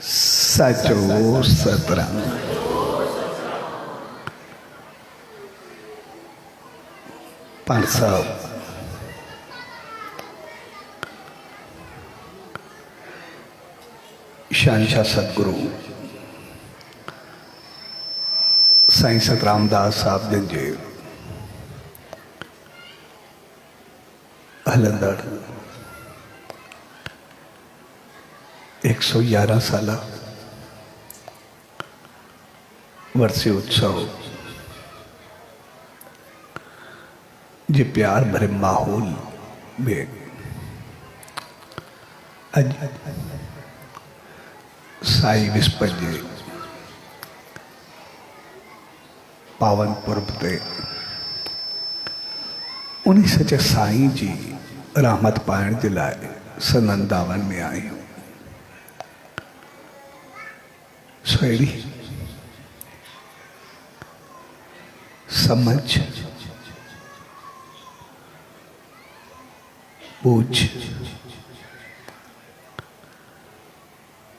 सचो सतरंग। पाण साहब शहंशाह सतगुरु साईं सतराम दास साहब जन जे हलंदड़ 111 साल वर्षी उत्सव जे प्यार भरे माहौल में अज साई विस्पत जे पावन पुरब ते उन्हीं सचे साईं जी रहमत पाइण जे लाइ सनंदावन में आयूं। सोड़ी समझ बूझ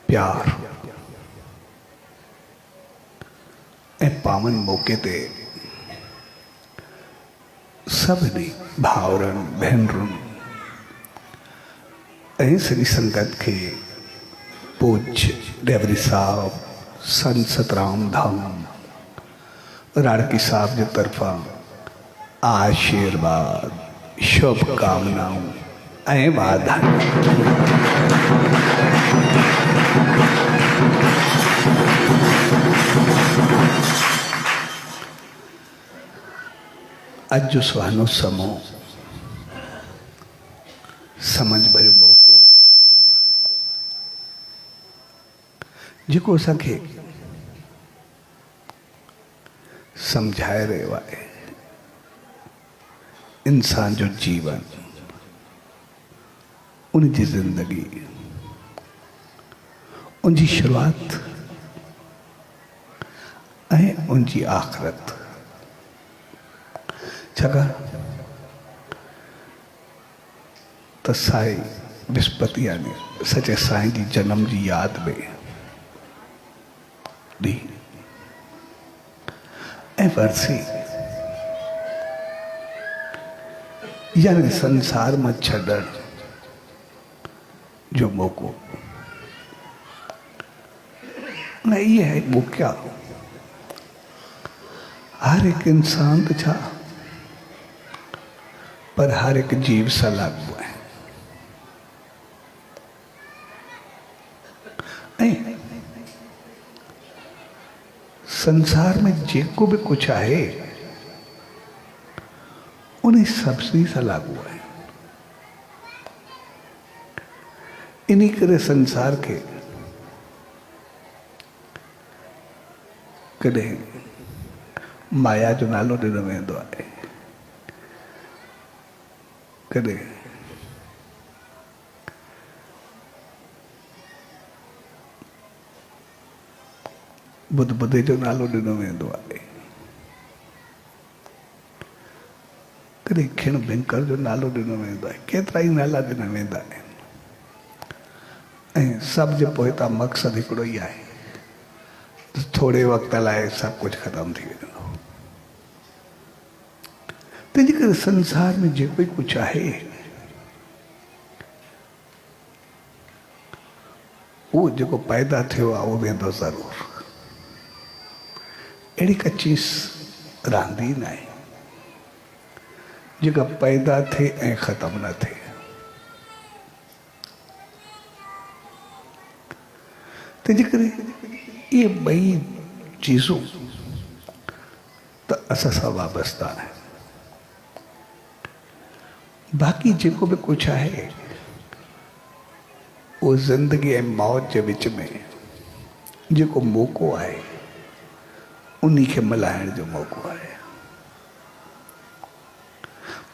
प्यार ए पावन मौके ते सभी भावरन भेनरुन ऐं सॼी संगत के पूज्य डेवरी साहब संत सतराम धाम राड़की साहब जे तरफा आशीर्वाद शुभकामनाओं ऐं वाधायूं। अज जो सुहानो समो समझ भरियो मौको जेको असांखे समझाए रहियो आहे इंसान जो जीवन उनकी जिंदगी उनकी शुरुआत ऐं उनकी आखिरत छाकाणि त साईं विस्पति यानी सचे साईं जी जन्म जी याद में दी ऐं वर्सी यानी संसार में छड़ण जो मौको न ये है वो क्या हर एक इंसान तो छा पर हर एक जीव सा लागू है। संसार में जेको भी कुछ है उन्हें सबसे सा लागू है। इन्हीं करे संसार के कदे माया जो नालो ॾिनो वेंदो आहे, कदे बुध बुधे जो नालो ॾिनो वेंदो आहे, कदे खिण भिंकर जो नालो ॾिनो वेंदो आहे, केतिरा ई नाला ॾिना वेंदा आहिनि ऐं सभ जे पोइता मक़सदु हिकिड़ो ई आहे त थोरे वक़्त लाइ सभु कुझु ख़तमु थी वेंदो। तंहिंजे करे संसार में जेको ई कुझु आहे उहो जेको पैदा थियो आहे उहो वेंदो ज़रूरु। अहिड़ी का चीज़ रहंदी न आहे जेका पैदा थिए ऐं ख़तमु न थिए। तंहिंजे करे इहे ॿई चीज़ूं त असां सां वाबस्ता आहिनि। बाक़ी जेको बि कुझु आहे उहो ज़िंदगी ऐं मौत जे विच में जेको मौक़ो आहे उन्हीं खे मल्हाइण जो मौक़ो आहे।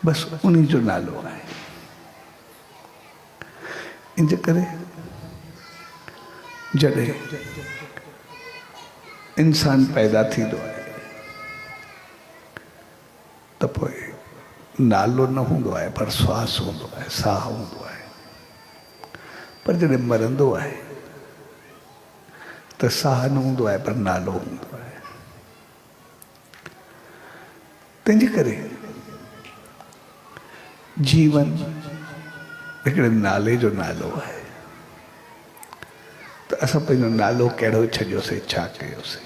बसि उन्हीं जो नालो आहे। इन जे करे जॾहिं इंसान पैदा थींदो आहे त पोइ नालो न हूंदो आहे पर श्वास हूंदो आहे, साह हूंदो आहे। पर जॾहिं मरंदो आहे त साह न हूंदो आहे पर नालो हूंदो आहे। तंहिंजे करे जीवन हिकिड़े नाले जो नालो आहे। त असां पंहिंजो नालो कहिड़ो छॾियोसीं, छा कयोसीं?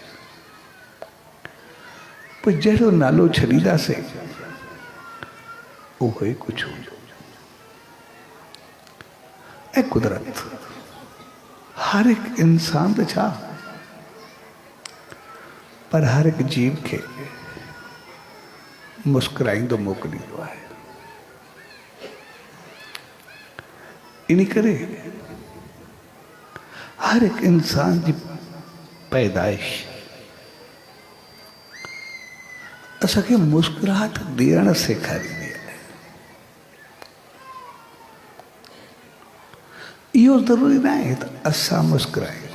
पोइ जहिड़ो नालो छॾींदासीं उहो ई कुझु हूंदो। ऐं कुदरत हर हिकु इंसान त छा, पर हर हिकु जीव खे मुस्कुराईंदो मोकिलींदो आहे। इन करे हर हिकु इंसान जी पैदाइश असांखे मुस्कुराहट ॾियणु सेखारींदी आहे। इहो ज़रूरी न आहे त असां मुस्कुरायूं,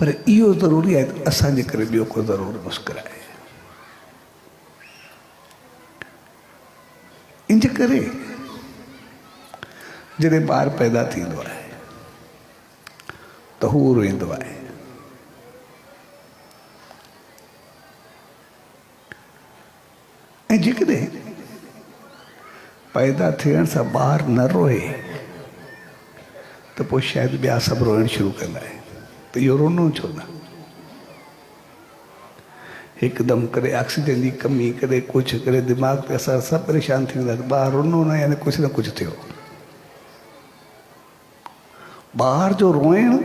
पर इहो ज़रूरी आहे त असांजे करे ॿियो को ज़रूरु मुस्कुराए। इन करे जॾहिं ॿार पैदा थींदो आहे त हू रोईंदो आहे। ऐं जेकॾहिं पैदा थियण सां ॿार न रोए त पोइ शायदि ॿिया सभु रोइणु शुरू कंदा आहिनि। त इहो रोनो छो न? हिकदमि कॾहिं ऑक्सीजन जी कमी, कॾहिं कुझु, कॾहिं दिमाग़ ते असां सभु परेशान थी वेंदा। ॿार रोनो न, कुझु न कुझु थियो। ॿार जो रोइणु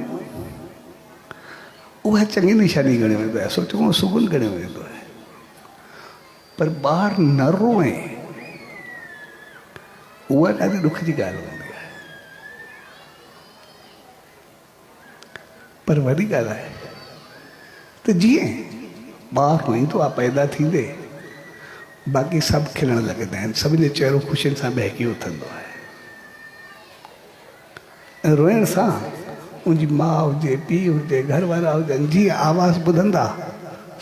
उहा चङी निशानी ॻणियो वेंदो आहे, सुठो सुगुन ॻणियो वेंदो आहे। पर ॿार न रोए उहा ॾाढी ॾुख जी ॻाल्हि हूंदी आहे। पर वॾी ॻाल्हि आहे त जीअं ॿार रोईंदो आहे पैदा थींदे, बाक़ी सभु खिलण लॻंदा आहिनि, सभिनी जो चहिरो ख़ुशियुनि सां बहकी उथंदो आहे। ऐं रोइण सां मुंहिंजी माउ हुजे, पीउ हुजे, घर वारा हुजनि, जीअं आवाज़ ॿुधंदा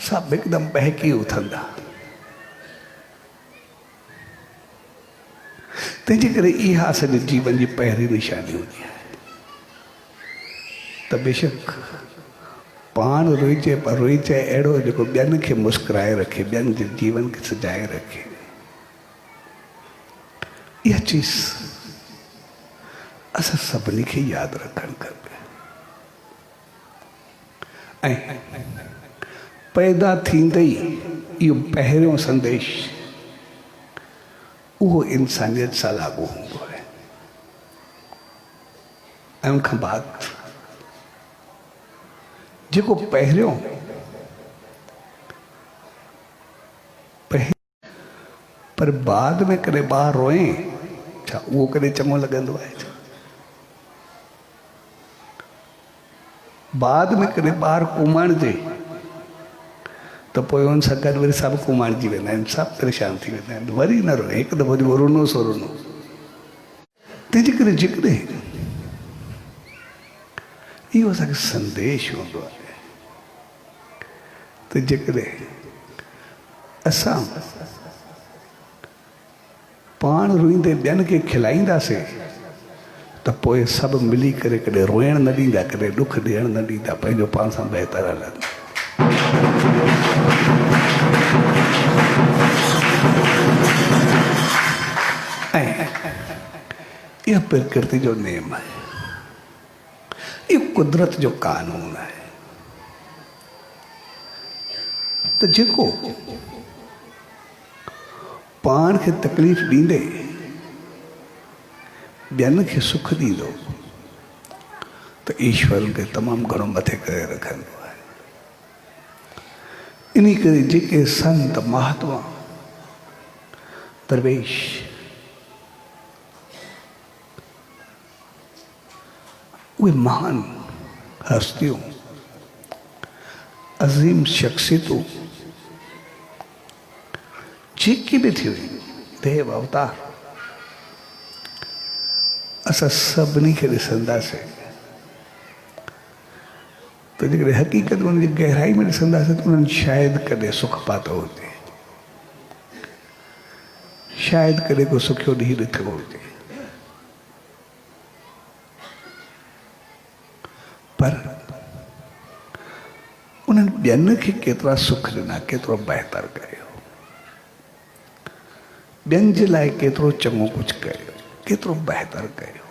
सभु हिकदमि बहकी उथंदा। तंहिंजे करे इहा असांजे जीवन जी पहिरीं निशानी हूंदी आहे त बेशक पाण रोइजे, पर रोइजे अहिड़ो जेको ॿियनि खे मुस्कुराए रखे, ॿियनि जे जीवन खे सजाए रखे। इहा चीज़ असां सभिनी खे यादि रखणु खपे। ऐं पैदा थींदे ई इहो पहिरियों संदेश उहो इंसानियत सां लागू हूंदो आहे। ऐं उनखां बाद जेको पहिरियों पर बाद में कॾहिं ॿार रोए, छा उहो कॾहिं चङो लॻंदो आहे? बाद में कॾहिं ॿार कुमाणिजे त पोइ हुन सां गॾु वरी सभु कुमाणिजी वेंदा आहिनि, सभु परेशान थी वेंदा आहिनि, वरी न रोए, हिकु दफ़ो जो रुनो सो रुनो। तंहिंजे करे जेकॾहिं इहो असांखे संदेश हूंदो आहे त जेकॾहिं असां पाण रोईंदे ॿियनि खे खिलाईंदासीं त पोइ सभु मिली करे कॾहिं रोइण न ॾींदा, कॾहिं ॾुख ॾियण न ॾींदा, पंहिंजो पाण सां बहितर हलंदा। ऐं इहो प्रकृति जो नेम आहे, इहो कुदरत जो कानून आहे त जेको पाण खे तकलीफ़ ॾींदे ॿियनि खे सुख ॾींदो त ईश्वर खे तमामु घणो मथे करे रखंदो आहे। इन करे जेके संत महात्मा दरवेश उहे महान हस्तियों, अज़ीम शख्सियतूं जेके बि थी हुई देव अवतार, असां सभिनी खे ॾिसंदासीं त जेकॾहिं हक़ीक़त में उनजी गहराई में ॾिसंदासीं त उन्हनि शायदि कॾहिं सुख पातो हुजे, शायदि कॾहिं को सुखियो ॾींहुं ॾिठो हुजे। पर उन्हनि ॿियनि खे केतिरा सुख ॾिना, केतिरो बहितर कयो, ॿियनि जे लाइ केतिरो चङो कुझु कयो, केतिरो बहितर कयो।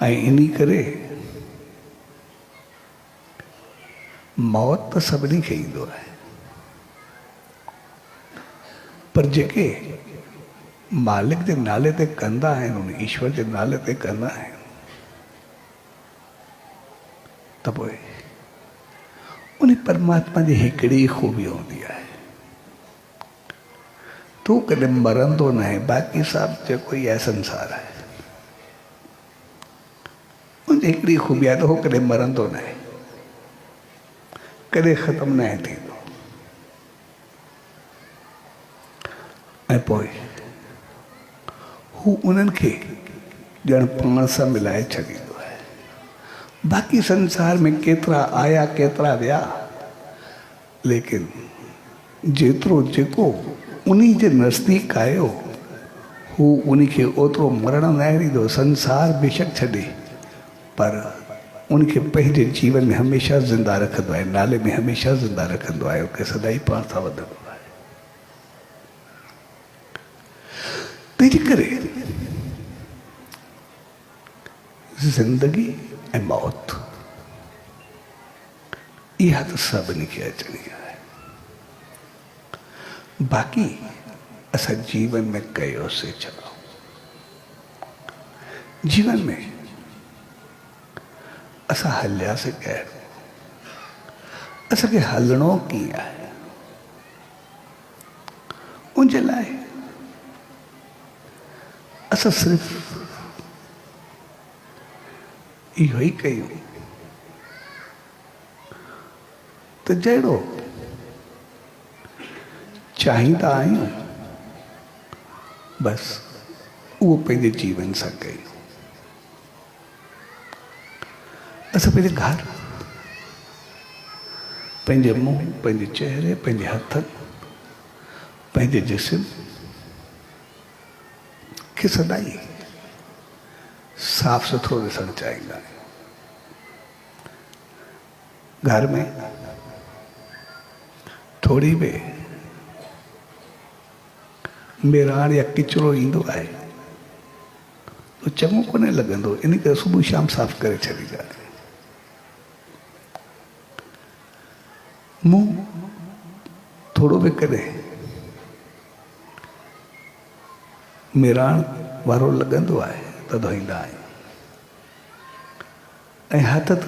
ऐं इन करे मौत त सभिनी खे ईंदो आहे, पर जेके मालिक जे नाले ते कंदा आहिनि, उन ईश्वर जे नाले ते कंदा आहिनि, त पोइ उन परमात्मा जी हिकिड़ी खूबी हूंदी आहे, तूं कॾहिं मरंदो न आहे। बाक़ी सभु जेको ई आहे संसार आहे, उनजी हिकिड़ी खूबी आहे त उहो कॾहिं मरंदो न आहे, कॾहिं ख़तमु न आहे थींदो। ऐं पोइ हू उन्हनि खे ॼण पाण सां मिलाए छॾींदो आहे। बाक़ी संसार में केतिरा आया, केतिरा विया, लेकिन जेतिरो जेको उन्ही जे नज़दीक आयो, हू उन्ही खे ओतिरो मरण न ॾींदो। संसार बेशक छॾे, पर उनखे पंहिंजे जीवन में हमेशह ज़िंदा रखंदो आहे, नाले में हमेशह ज़िंदा रखंदो आहे, उनखे सदाई पाण सां वधंदो आहे। तंहिंजे करे ज़िंदगी ऐं मौत इहा त सभिनी खे अचणी आहे। बाक़ी असां जीवन में कयोसीं छा? जीवन में असां हलियासीं कहिड़ो? असांखे हलणो कीअं आहे? उनजे लाइ असां सिर्फ़ इहो ई कयूं त जहिड़ो चाहींदा आहियूं, बसि उहो पंहिंजे जीवन सां कयूं। असां पंहिंजे घर, पंहिंजे मुंहुं, पंहिंजे चेहरे, पंहिंजे हथनि, पंहिंजे जिस्म खे सदाई साफ़ सुथरो ॾिसणु चाहींदा आहियूं। घर में थोड़ी बि मेराण या किचिरो ईंदो आहे तो चङो कोन्हे लॻंदो, इन करे सुबुह शाम साफ़ करे छॾींदा आहियूं। मुंहुं थोड़ो बि कॾहिं मेराण वारो लॻंदो आहे त धोईंदा आहियूं। ऐं हथ त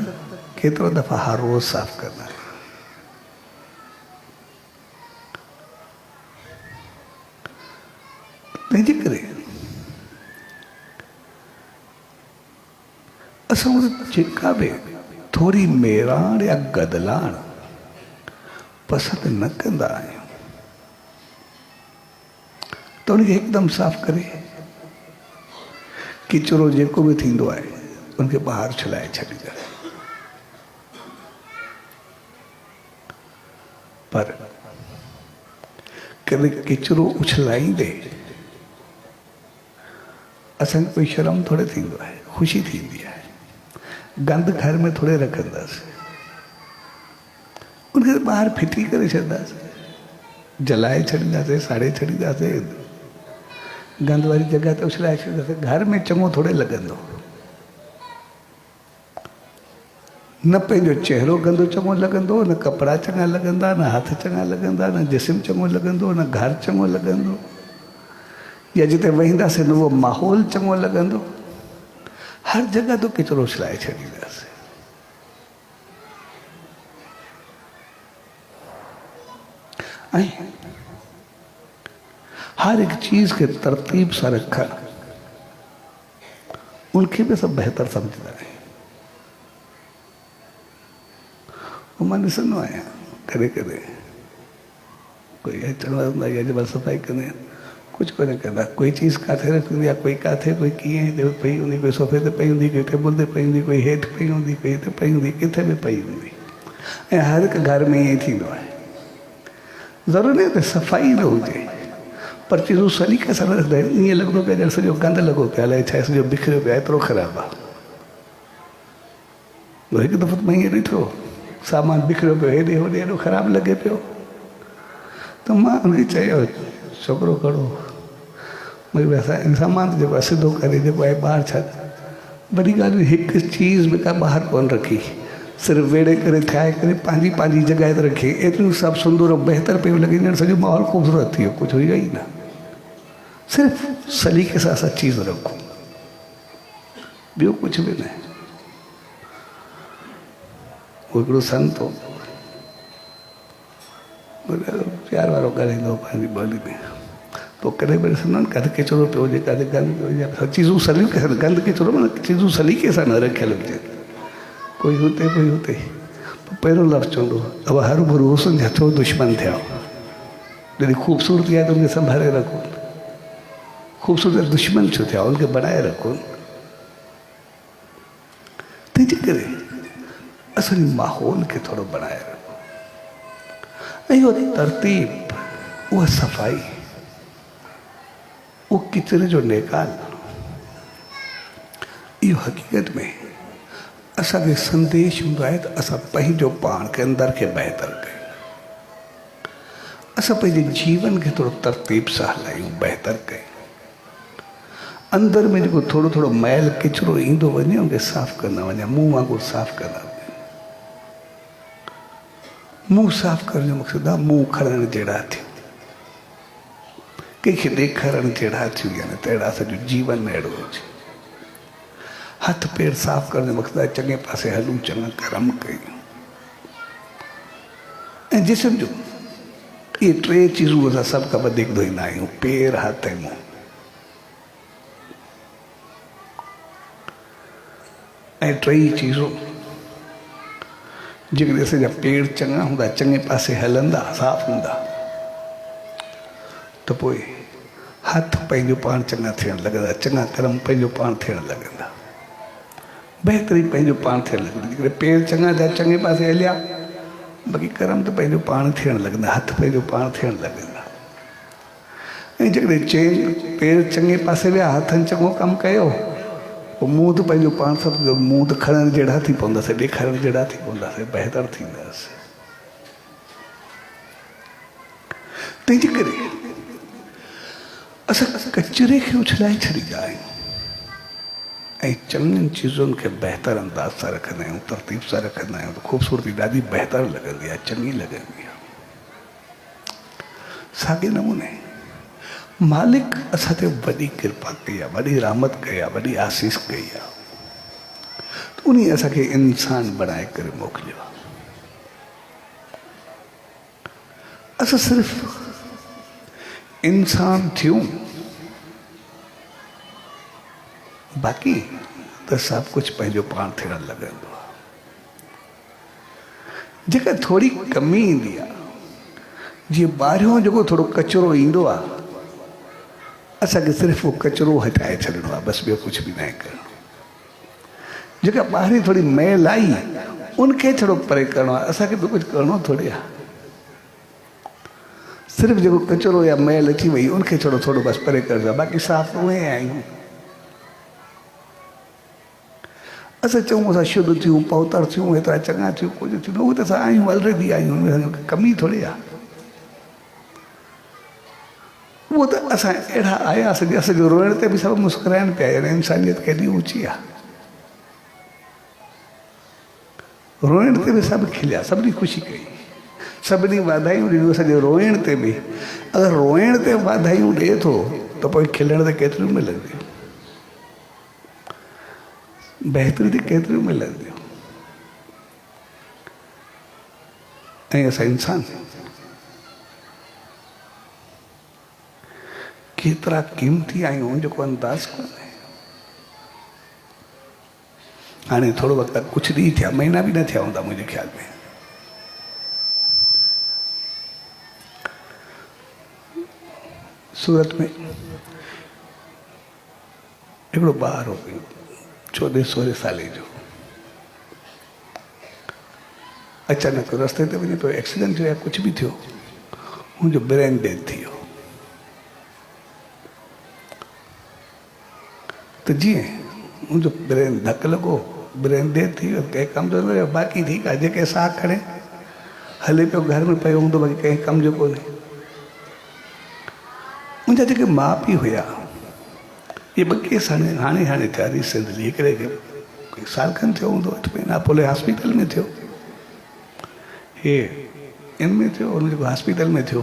केतिरो दफ़ा हर रोज़ साफ़ कंदा आहियूं। तंहिंजे करे असां जेका बि थोरी मेराण या गदलाण पसंदि न कंदा आहियूं त उनखे हिकदमि साफ़ करे, किचिरो जेको बि थींदो आहे उनखे ॿाहिरि छिलाए छॾींदा आहियूं। पर कॾहिं किचिरो उछलाईंदे असांखे कोई शर्म थोड़े थींदो आहे, ख़ुशी थींदी आहे। गंद घर में थोड़े रखंदासीं, उनखे ॿाहिरि फिटी करे छॾींदासीं, जलाए छॾींदासीं, साड़े छॾींदासीं, गंद वारी जॻह ते उछलाए छॾींदासीं। घर में चङो थोड़े लॻंदो, न पंहिंजो चहिरो गंदो चङो लॻंदो, न कपिड़ा चङा लॻंदा, न हथ चङा लॻंदा, न जिस्म चङो लॻंदो, न घर चङो लॻंदो, या जिते वेहींदासीं न उहो माहौल चङो लॻंदो। हर जॻह तो किचिरो उछलाए छॾींदासीं। ऐं हर एक चीज़ के तरतीब सां रखणु, उनखे बि असां बहितर सम्झंदा आहियूं। मां ॾिसंदो आहियां कॾहिं कॾहिं कोई अचण वारा या जब सफ़ाई कंदा आहिनि, कुझु कोन्हे कंदा, कोई चीज़ किथे रखी हूंदी आहे, कोई किथे, कोई कीअं पई हूंदी, कोई सोफे ते पई हूंदी, कोई टेबल ते पई हूंदी, कोई हेठि पई हूंदी, कोई हिते पई हूंदी, किथे बि पई हूंदी। ऐं हर हिकु घर में ईअं थींदो आहे। ज़रूरी न त सफ़ाई न हुजे, पर चीज़ूं सलीक़े सां न रखंदा आहिनि। ईअं लॻंदो पियो ॼण सॼो गंद लॻो पियो, अलाए छा सॼो बिखरियो पियो, एतिरो ख़राबु आहे। हिकु दफ़ो त मां ईअं ॾिठो, सामान बिखरियो पियो, हेॾे होॾे एॾो ख़राबु लॻे पियो। त मां हुनखे चयो, छोकिरो खड़ो, भई असां सामान त जेको आहे सिधो करे जेको आहे ॿाहिरि छा। वॾी ॻाल्हि हिकु चीज़ बि का ॿाहिरि कोन रखी, सिर्फ़ु वेड़े करे ठाहे करे पंहिंजी पंहिंजी जॻह ते रखी, एतिरो सभु सुंदर ऐं बहितर पियो लॻे ॼण सॼो माहौल ख़ूबसूरत थी वियो, कुझु हुयो ई न। सिर्फ़ु सलीक़े सां असां चीज़ रखूं, ॿियो कुझु बि न। उहो हिकिड़ो संत हो, प्यार वारो ॻाल्हाईंदो पंहिंजी ॿोली में, पोइ कॾहिं बि ॾिसंदो न किथे किचिरो पियो हुजे, किथे गंद पियो हुजे, चीज़ूं सलीक़े सां, गंद किचिरो माना चीज़ूं सलीक़े सां न रखियलु हुजे, कोई हुते कोई हुते। पहिरियों लफ़्ज़ चवंदो, अब हर भरू हुस्न जा छो दुश्मन थिया। जॾहिं ख़ूबसूरती आहे त उनखे संभाले रखो, ख़ूबसूरती दुश्मन छो थिया, उनखे बनाए रखो। तंहिंजे करे असली माहौल खे थोरो बनाए रखो, ऐं इहो तरतीब, उहा सफ़ाई, उहो किचिरे जो नेकाल, इहो हक़ीक़त में असांखे संदेश हूंदो आहे त असां पंहिंजो पाण खे अंदरि खे बहितर कयूं, असां पंहिंजे जीवन खे थोरो तरतीब सां हलायूं, बहितर कयूं। अंदरि में जेको थोरो थोरो मैल किचिरो ईंदो वञे उनखे साफ़ु कंदा वञे, मुंहुं वांगुरु साफ़ु कंदा वञे। मुंहुं साफ़ु करण जो मक़सदु आहे मुंहुं खणण जहिड़ा थियूं, कंहिंखे ॾेखारण जहिड़ा थियूं, यानी त अहिड़ा सॼो जीवन अहिड़ो हुजे। हथ पेर साफ़ करण जो मक़सदु आहे चङे पासे हलूं, चङा कर्म कयूं। ऐं जिस्म जो इहे टे चीज़ूं असां सभ खां वधीक धोईंदा आहियूं, पेर, हथ ऐं मुंहुं। ऐं टई चीज़ूं जेकॾहिं असांजा पेर चङा हूंदा, चङे पासे हलंदा, साफ़ हूंदा, त पोइ हथ पंहिंजो पाण चङा थियणु लॻंदा, चङा कर्म पंहिंजो पाण थियणु लॻंदा, बहितरी पंहिंजो पाण थियणु लॻंदा। जेकॾहिं पेर चङा थिया, चङे पासे हलिया, बाक़ी कर्म त पंहिंजो पाण थियणु लॻंदा, हथ पंहिंजो पाण थियणु लॻंदा। ऐं जेकॾहिं पेर चङे पासे विया, हथनि चङो कमु कयो, पोइ मुंहुं त पंहिंजो पाण सभु, मुंहुं त खणण जहिड़ा थी पवंदासीं, ॾेखारण जहिड़ा थी पवंदासीं, बहितर थींदासीं। तंहिंजे करे असां कचिरे खे उछलाए छॾींदा आहियूं ऐं चङियुनि चीज़ुनि खे बहितर अंदाज़ सां रखंदा आहियूं, तरतीब सां रखंदा आहियूं, त ख़ूबसूरती ॾाढी बहितर लॻंदी आहे, चङी लॻंदी आहे। साॻे नमूने मालिक असां ते वॾी कृपा कई आहे, वॾी रहमत कई आहे, वॾी आसीस कई आहे, त उन असांखे इंसान बणाए करे मोकिलियो आहे। असां सिर्फ़ु इंसान थियूं, बाक़ी त सभु कुझु पंहिंजो पाण थियणु लॻंदो आहे। जेका थोरी कमी ईंदी आहे, जीअं ॿाहिरियों जेको थोरो कचिरो ईंदो आहे, असांखे सिर्फ़ु उहो कचिरो हटाए छॾिणो आहे, बसि ॿियो कुझु बि न आहे करिणो। जेका ॿाहिरीं थोरी मैल आई, उनखे थोरो परे करिणो आहे, असांखे ॿियो कुझु करिणो थोरी आहे। सिर्फ़ु जेको कचिरो या मैल अची वई, उनखे थोरो थोरो बसि परे करिणो आहे, बाक़ी साफ़ उहे आहियूं। असां चऊं असां शुद्ध थियूं, पवित्र थियूं, हेतिरा चङा थियूं, कुझु थियूं, उहे त असां आहियूं, ऑलरेडी आहियूं, कमी थोरी आहे। उहो त असां अहिड़ा आयासीं, असांजो रोइण ते बि सभु मुस्कुराइनि पिया, यानी इंसानियत केॾी ऊची आहे। रोइण ते बि सभु खिलिया, सभिनी ख़ुशी कई, सभिनी वाधायूं ॾिनियूं। असांजे रोइण ते बि, अगरि रोइण ते वाधायूं ॾिए थो, त पोइ खिलण ते केतिरियूं मिलंदियूं, बहितरी ते केतिरियूं मिलंदियूं। ऐं असां इंसान केतिरा क़ीमती आहियूं, जेको अंदाज़ कोन्हे। हाणे थोरो वक़्तु कुझु ॾींहं थिया, महीना बि न थिया हूंदा मुंहिंजे ख़्याल में, सूरत में हिकिड़ो ॿार हो, 14-16 साले जो, अचानक रस्ते ते वञे पियो, एक्सीडेंट थियो या कुझु बि थियो, हुनजो ब्रेन डेथ थी वियो। तो जीअं मुंहिंजो ब्रेन धकु लॻो, ब्रेन डेड थी वियो, कंहिं कम जो न रहियो, बाक़ी ठीकु आहे, जेके साह खणे हले पियो, घर में पियो हूंदो, बाक़ी कंहिं कम जो कोन्हे। मुंहिंजा जेके माउ पीउ हुया इहे ॿ केस हाणे थिया रिसेंटली, हिकिड़े खे कोई साल खनि थियो हूंदो, 8 महीना अपोलो हॉस्पिटल में थियो, हे इन में थियो, हुन जेको हॉस्पिटल में थियो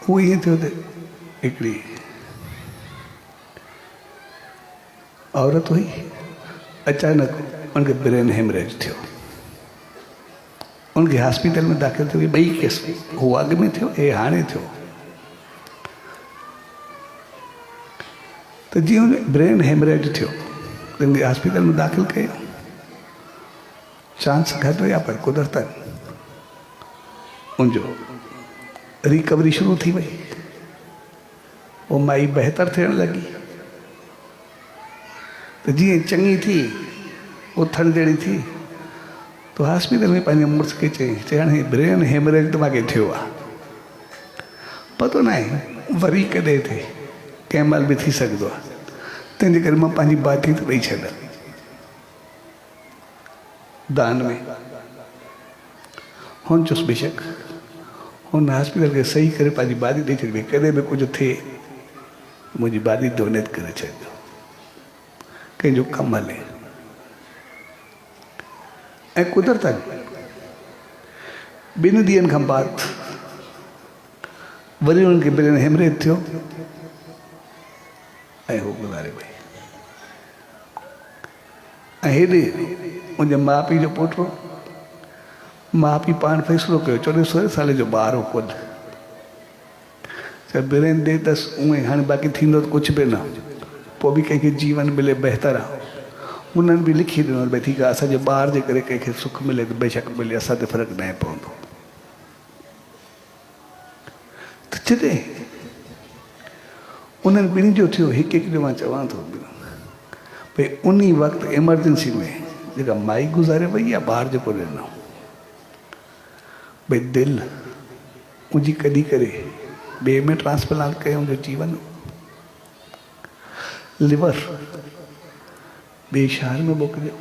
उहो ईअं थियो त हिकिड़ी औरत हुई, अचानक उनखे ब्रेन हेमरेज थियो, उनखे हॉस्पिटल में दाख़िल थियो। ॿई केस, हू अॻु में थियो, हे हाणे थियो। त जीअं ब्रेन हेमरेज थियो त उनखे हॉस्पिटल में दाख़िल कयो, चांस घटि हुया पर कुदरतन उनजो रिकवरी शुरू थी वई, वो माई बहितर थियण लॻी। त जीअं चङी थी, उथण जहिड़ी थी, तो हॉस्पिटल में पंहिंजे मुड़ुस खे चई हाणे ब्रेन हेमरेज त मूंखे थियो आहे, पतो न आहे वरी कॾहिं थिए, कंहिं महिल बि थी सघंदो आहे, तंहिंजे करे मां पंहिंजी बाटी त ॾेई छॾां दान में। हुन चुसि बेशक, हुन हॉस्पिटल खे सही करे पंहिंजी बारी ॾेई छॾी, कॾहिं बि कुझु थिए मुंहिंजी बारी डोनेट करे छॾिजो, कंहिंजो कमु हले। ऐं कुदरतन 2 ॾींहंनि खां बाद वरी उन्हनि खे ब्रेन हेमरेज थियो ऐं हू गुज़ारे वई। ऐं हेॾे मुंहिंजे माउ पीउ जो पोटो, माउ पीउ पाण फ़ैसिलो कयो, 14 साल जो ॿार हो खुदि, चयो ब्रेन ॾे अथसि, उहे हाणे बाक़ी थींदो त कुझु बि न, पोइ बि कंहिंखे जीवन मिले बहितर आहे। उन्हनि बि लिखी ॾिनो भई ठीकु आहे, असांजे ॿार जे करे कंहिंखे सुख मिले त बेशक मिले, असां ते फ़र्क़ु न पवंदो। त जॾहिं उन्हनि ॿिन्ही जो थियो, हिकु जो मां चवां थो भई उन वक़्तु एमरजेंसी में जेका माई गुज़ारे वई या ॿार जेको ॾिनो, भई दिलि मुंहिंजी कढी करे ॿिए में ट्रांसप्लांट कयूं जो जीवन, लिवर ॿिए शहर में मोकिलियो,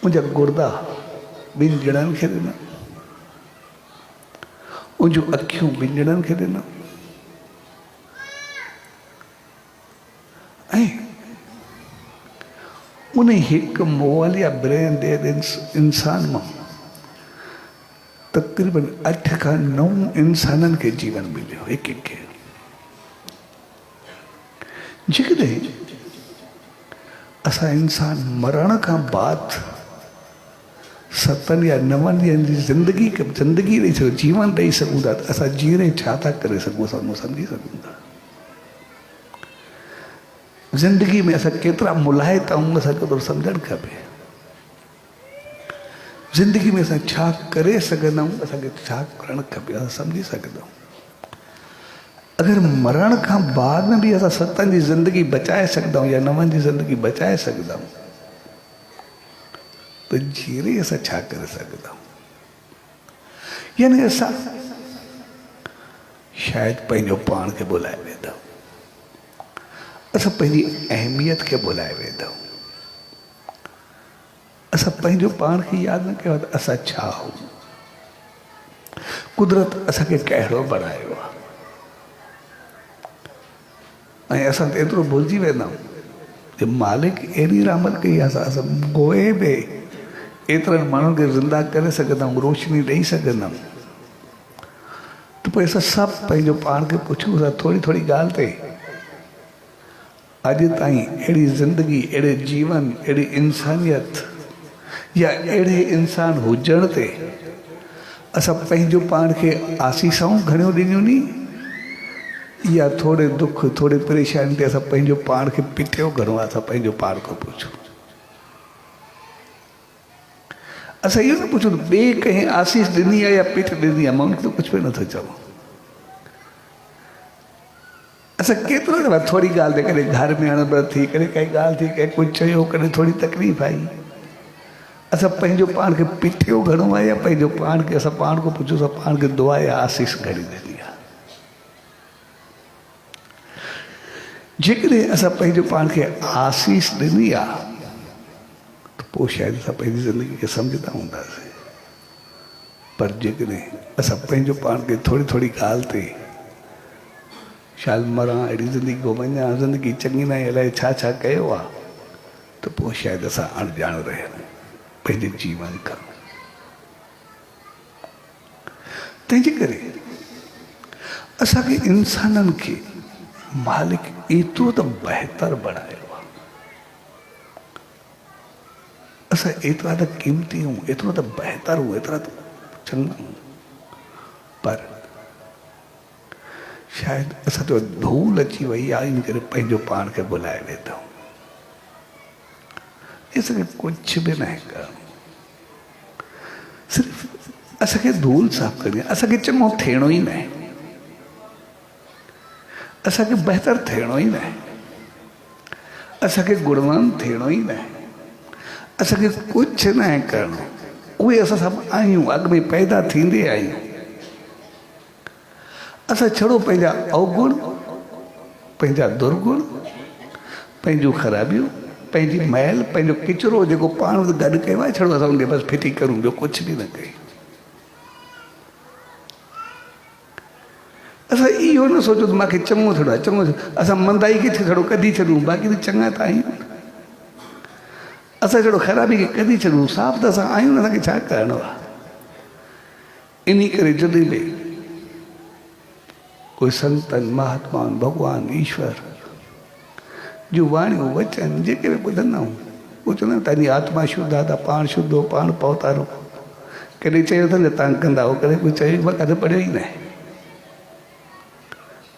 मुंहिंजा गुर्दा 2 ॼणनि खे ॾिना, मुंहिंजूं अखियूं 2 ॼणनि खे ॾिना, ऐं उन हिकु मोबाइल या ब्रेन डेड इंसान मां तक़रीबन 8 खां 9 इंसाननि खे जीवन मिलियो, हिकु खे। जेकॾहिं असां इंसान मरण खां बाद 7 या 9 ॾींहंनि जी ज़िंदगी ॾेई सघूं, जीवन ॾेई सघूं था, त असां जीअं छा था करे सघूं, असां उहो सम्झी सघूं था। ज़िंदगी में असां केतिरा मुलाहित आहियूं, असां केतिरो सम्झणु खपे। ज़िंदगी में असां छा करे सघंदा आहियूं, असांखे छा करणु खपे, असां सम्झी सघंदा आहियूं। अगरि मरण खां बाद में बि असां 7 जी ज़िंदगी बचाए सघंदा आहियूं या 9 जी ज़िंदगी बचाए सघंदा आहियूं, त जीअं असां छा करे सघंदा आहियूं। यानी असां शायदि पंहिंजो पाण खे भुलाए वेंदा आहियूं, असां पंहिंजी अहमियत खे भुलाए वेंदा आहियूं, असां पंहिंजो पाण खे यादि न कयो त असां छा आहियूं, कुदरत असांखे कहिड़ो बणायो आहे। ऐं असां त एतिरो भुलिजी वेंदा आहियूं कि मालिक अहिड़ी रहमत कई आहे, असां गोए बि एतिरनि माण्हुनि खे ज़िंदा करे सघंदा आहियूं, रोशनी ॾेई सघंदा आहियूं। त पोइ असां सभु पंहिंजो पाण खे पुछूं था थोरी ॻाल्हि ते, अॼु ताईं अहिड़ी ज़िंदगी, अहिड़े जीवन, अहिड़ी इंसानियत या अहिड़े इंसान हुजण ते असां पंहिंजो पाण खे आसीसाऊं घणियूं ॾिनियूं नी, या थोरे दुख थोरे परेशानी ते असां पंहिंजो पाण खे पिटियो घणो आहे, असां पंहिंजो पाण खां पुछूं। असां इहो न पुछूं त ॿिए कंहिं आसीस ॾिनी आहे या पिठ ॾिनी आहे, मां उनखे त कुझु बि नथो चवां। असां केतिरो दफ़ा थोरी ॻाल्हि ते कॾहिं घर में अणबड़ थी, कॾहिं काई ॻाल्हि थी, कंहिं कुझु चयो, कॾहिं थोरी तकलीफ़ आई, असां पंहिंजो पाण खे पिटियो घणो आहे या पंहिंजो पाण खे असां पाण खां पुछूं, असां पाण खे दुआ या आसीस घणी ॾिनी आहे। जेकॾहिं असां पंहिंजो पाण खे आसीस ॾिनी आहे त पोइ शायदि असां पंहिंजी ज़िंदगी खे सम्झंदा हूंदासीं। पर जेकॾहिं असां पंहिंजो पाण खे थोरी थोरी ॻाल्हि ते शायदि मरां, अहिड़ी ज़िंदगी को वञा, ज़िंदगी चङी न आहे, अलाए छा छा कयो आहे, त पोइ शायदि असां अणॼाण रहिया पंहिंजे जीवन खां। तंहिंजे करे असांखे इंसाननि खे मालिक एतिरो त बहितर बणायो आहे, असां एतिरा त क़ीमती हूं, एतिरो त बहितर हूं, एतिरा त चङा हूं, पर शायदि असां जो धूल अची वई आहे, इन करे पंहिंजो पाण खे भुलाए वेठा हूं। असांखे कुझु बि न आहे करणो, सिर्फ़ु असांखे धूल साफ़ करणी आहे। असांखे चङो थियणो ई न आहे, असांखे बहितर थियणो ई न आहे, असांखे गुणवान थियणो ई न आहे, असांखे कुझु न आहे करणो। उहे असां सभु आहियूं, अॻ में पैदा थींदे आहियूं। असां छड़ो पंहिंजा अवगुण, पंहिंजा दुर्गुण, पंहिंजूं ख़राबियूं, पंहिंजी मैल, पंहिंजो किचिरो जेको पाण गॾु कयो आहे, छड़ो असां उनखे बसि फिटी करूं, ॿियो कुझु बि न कयूं। असां इहो न सोचो त मूंखे चङो थियणो आहे, चङो असां मंदाई खे छड़ो कढी छॾूं, बाक़ी त चङा त आहियूं। असां छड़ो ख़राबी खे कढी छॾूं, साफ़ त असां आहियूं न, असांखे छा करणो आहे। इन करे जॾहिं बि कोई संतनि, महात्माउनि, भॻवान, ईश्वर जूं वाणियूं वचन जेके बि ॿुधंदा आहियूं, उहो चवंदा आहिनि तव्हांजी आत्मा शुद्ध आहे, तव्हां पाण शुद्ध हो, पाण पहुतारो। कॾहिं चयो अथनि तव्हां कंदा हो, कॾहिं कोई चयो मां कॾहिं पढ़ियो ई न आहे।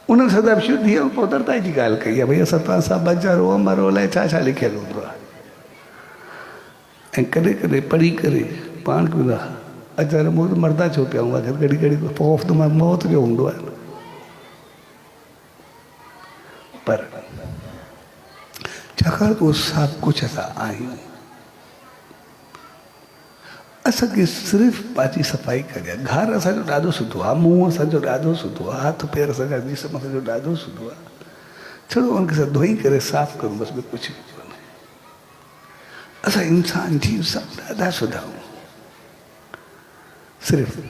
उन्हनि सदा शुद्धि ऐं पवित्रता जी ॻाल्हि कई आहे, भई असां तव्हां सां बचारो अमरो अलाए छा छा लिखियलु हूंदो आहे। ऐं कॾहिं कॾहिं पढ़ी करे पाण खे अचार मूं त मरदा छो पिया हूंदा, घड़ी घड़ी ख़ौफ़ त मां मौत जो हूंदो आहे। पर छाकाणि त उहो सभु कुझु असां आहियूं, असांखे सिर्फ़ु पंहिंजी सफ़ाई करणी आहे। घरु असांजो ॾाढो सुठो आहे, मुंहुं असांजो ॾाढो सुठो आहे, हथ पेर असांजा जिस्म असांजो ॾाढो सुठो आहे, छड़ो उनखे असां धोई करे साफ़ करूं, बसि ॿियो कुझु बि कोन्हे। असां इंसान जीव सभु ॾाढा सुठा आहियूं, सिर्फ़ु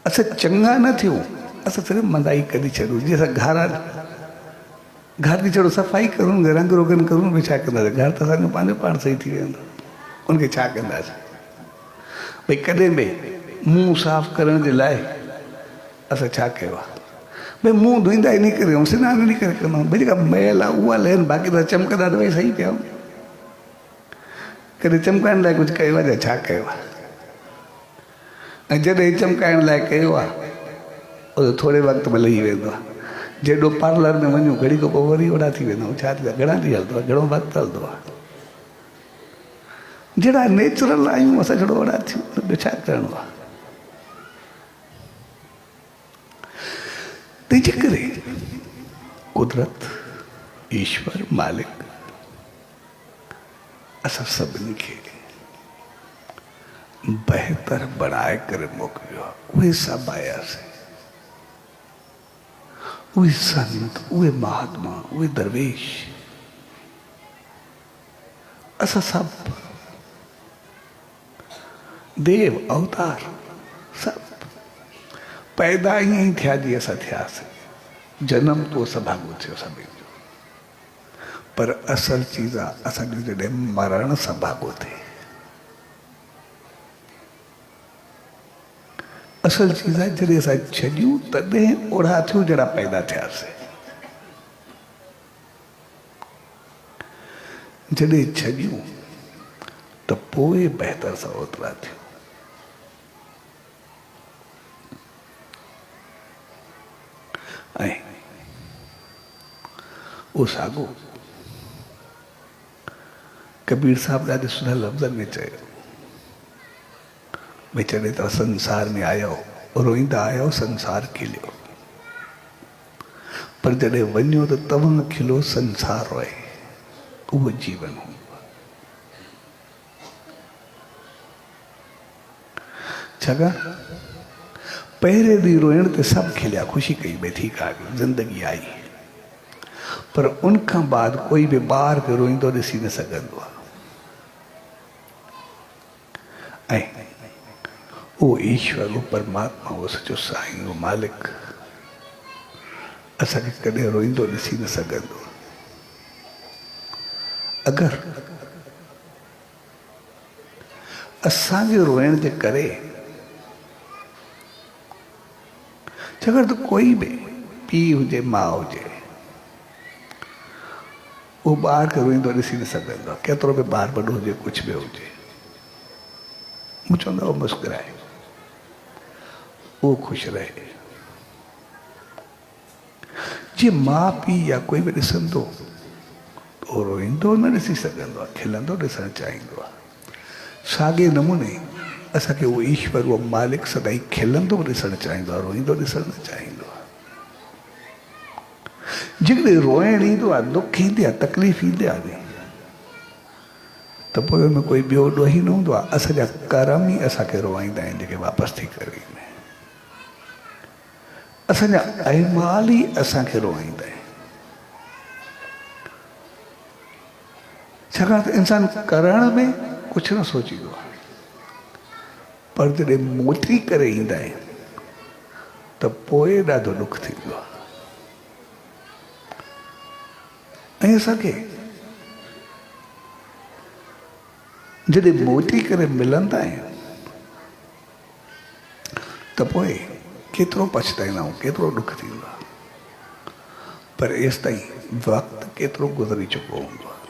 असां चङा न थियूं, असां सिर्फ़ु मंदाई कढी छॾूं। जीअं असां घर जी छड़ो सफ़ाई करूं, रंग रोगन करूं, बि छा कंदासीं, घर त असांजो पंहिंजो पाण सही थी वेंदो, उनखे छा कंदासीं। भई कॾहिं बि मुंहुं साफ़ करण जे लाइ असां छा कयो आहे, भई मुंहुं धोईंदा इन करे ऐं सनानु इन करे कंदा आहियूं, भई जेका मैल आहे उहा लहनि, बाक़ी त चमकंदा त भई सही पिया आहियूं। कॾहिं चमकाइण लाइ कुझु कयो आहे या छा कयो आहे। ऐं जॾहिं चमकाइण लाइ कयो आहे उहो थोरे वक़्त में लही वेंदो आहे। जेॾो पार्लर में वञूं घड़ी खां पोइ वरी ओड़ा थी वेंदा आहियूं, छा थी घणा ॾींहं हलंदो आहे, घणो वक़्तु हलंदो आहे। जहिड़ा नेचुरल आहियूं असां छड़ो ओड़ा थियूं, ॿियो छा करिणो आहे। तंहिंजे करे कुदरत, ईश्वर, मालिक असां सभिनी खे बहितर बणाए करे मोकिलियो आहे। उहे सभु आयासीं, उहे संत, उहे महात्मा, उहे दरवेश, असां सभु देव अवतार, सभु पैदा ईअं ई थिया जीअं असां थियासीं। जनम तो सभाॻो थियो सभिनि जो, पर असल चीज़ आहे असांजो जॾहिं मरण सभाॻो थिए। असल चीज़ आहे जॾहिं असां छॾियूं तॾहिं ओड़ा थियूं जहिड़ा पैदा थियासीं। जॾहिं छॾियूं त पोइ बहितर सां ओतिरा थियूं। ऐं उहो साॻियो कबीर साहिब ॾाढे सुठे लफ़्ज़नि में चयो, भई जॾहिं तव्हां संसार में आयो, रोईंदा आयो, संसार खिलियो, पर जॾहिं वञो त तव्हां खिलो, संसार रोए। उहो जीवन हूंदो आहे। छाकाणि पहिरें ॾींहुं रोइण ते सभु खिलिया, ख़ुशी कई, भई ठीकु आहे ज़िंदगी आई। पर उनखां बाद कोई भी ॿार खे रोईंदो ॾिसी न सघंदो आहे। ऐं उहो ईश्वर, उहो परमात्मा, उहो सचो साईं, उहो मालिक असांखे कॾहिं रोईंदो ॾिसी न सघंदो। अगरि असांजे रोइण जे करे, छाकाणि त कोई बि पीउ हुजे माउ हुजे उहो ॿार खे रोईंदो ॾिसी न सघंदो आहे। केतिरो बि ॿार वॾो हुजे, कुझु बि हुजे, मूं चवंदो आहे मुस्कुराए, उहो ख़ुशि रहे। जीअं माउ पीउ या कोई बि ॾिसंदो उहो रोईंदो न ॾिसी सघंदो आहे, खिलंदो ॾिसणु चाहींदो आहे। साॻे नमूने असांखे उहो ईश्वर, उहो मालिक सदाईं खिलंदो ॾिसणु चाहींदो आहे, रोईंदो ॾिसणु न चाहींदो आहे। जेकॾहिं रोइणु ईंदो आहे, दुख ईंदी आहे, तकलीफ़ ईंदी आहे, त पोइ हुनमें कोई ॿियो ॾोही न हूंदो आहे। असांजा कर्म ई असांखे रोवाईंदा आहिनि, जेके वापसि थी करे ईंदा आहिनि। असांजा अहमाल ई असांखे रोवाईंदा आहिनि। छाकाणि त इंसानु करण में कुझु न सोचींदो आहे, पर जॾहिं मोटी करे ईंदा आहिनि त पोइ ॾाढो ॾुख थींदो आहे। ऐं असांखे जॾहिं मोटी करे मिलंदा आहिनि त पोइ केतिरो पछताईंदा आहियूं, केतिरो ॾुख थींदो आहे। पर एसि ताईं वक़्तु केतिरो गुज़री चुको हूंदो आहे।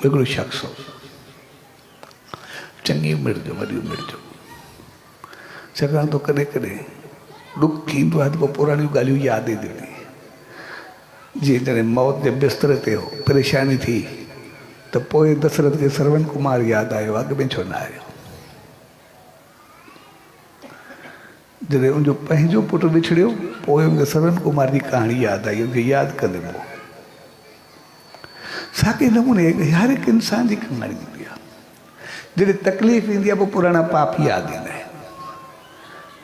हिकिड़ो शख़्स हो, चङी उमिरि जो, वॾी उमिरि जो, छाकाणि त कॾहिं कॾहिं ॾुख थींदो आहे त पोइ पुराणियूं ॻाल्हियूं यादि ईंदियूं आहिनि। जीअं जॾहिं मौत जे बिस्तर ते हो, परेशानी थी, त पोइ दशरथ खे श्रवण कुमार यादि आयो, अॻ में छो न आयो। जॾहिं उनजो पंहिंजो पुटु विछड़ियो, पोइ उनखे श्रवण कुमार जी कहाणी यादि आई, उनखे यादि कंदे पोइ। साॻे नमूने हर हिकु इंसान जी कहाणी हूंदी आहे। जॾहिं तकलीफ़ ईंदी आहे, पोइ पुराणा पाप यादि ईंदा आहिनि।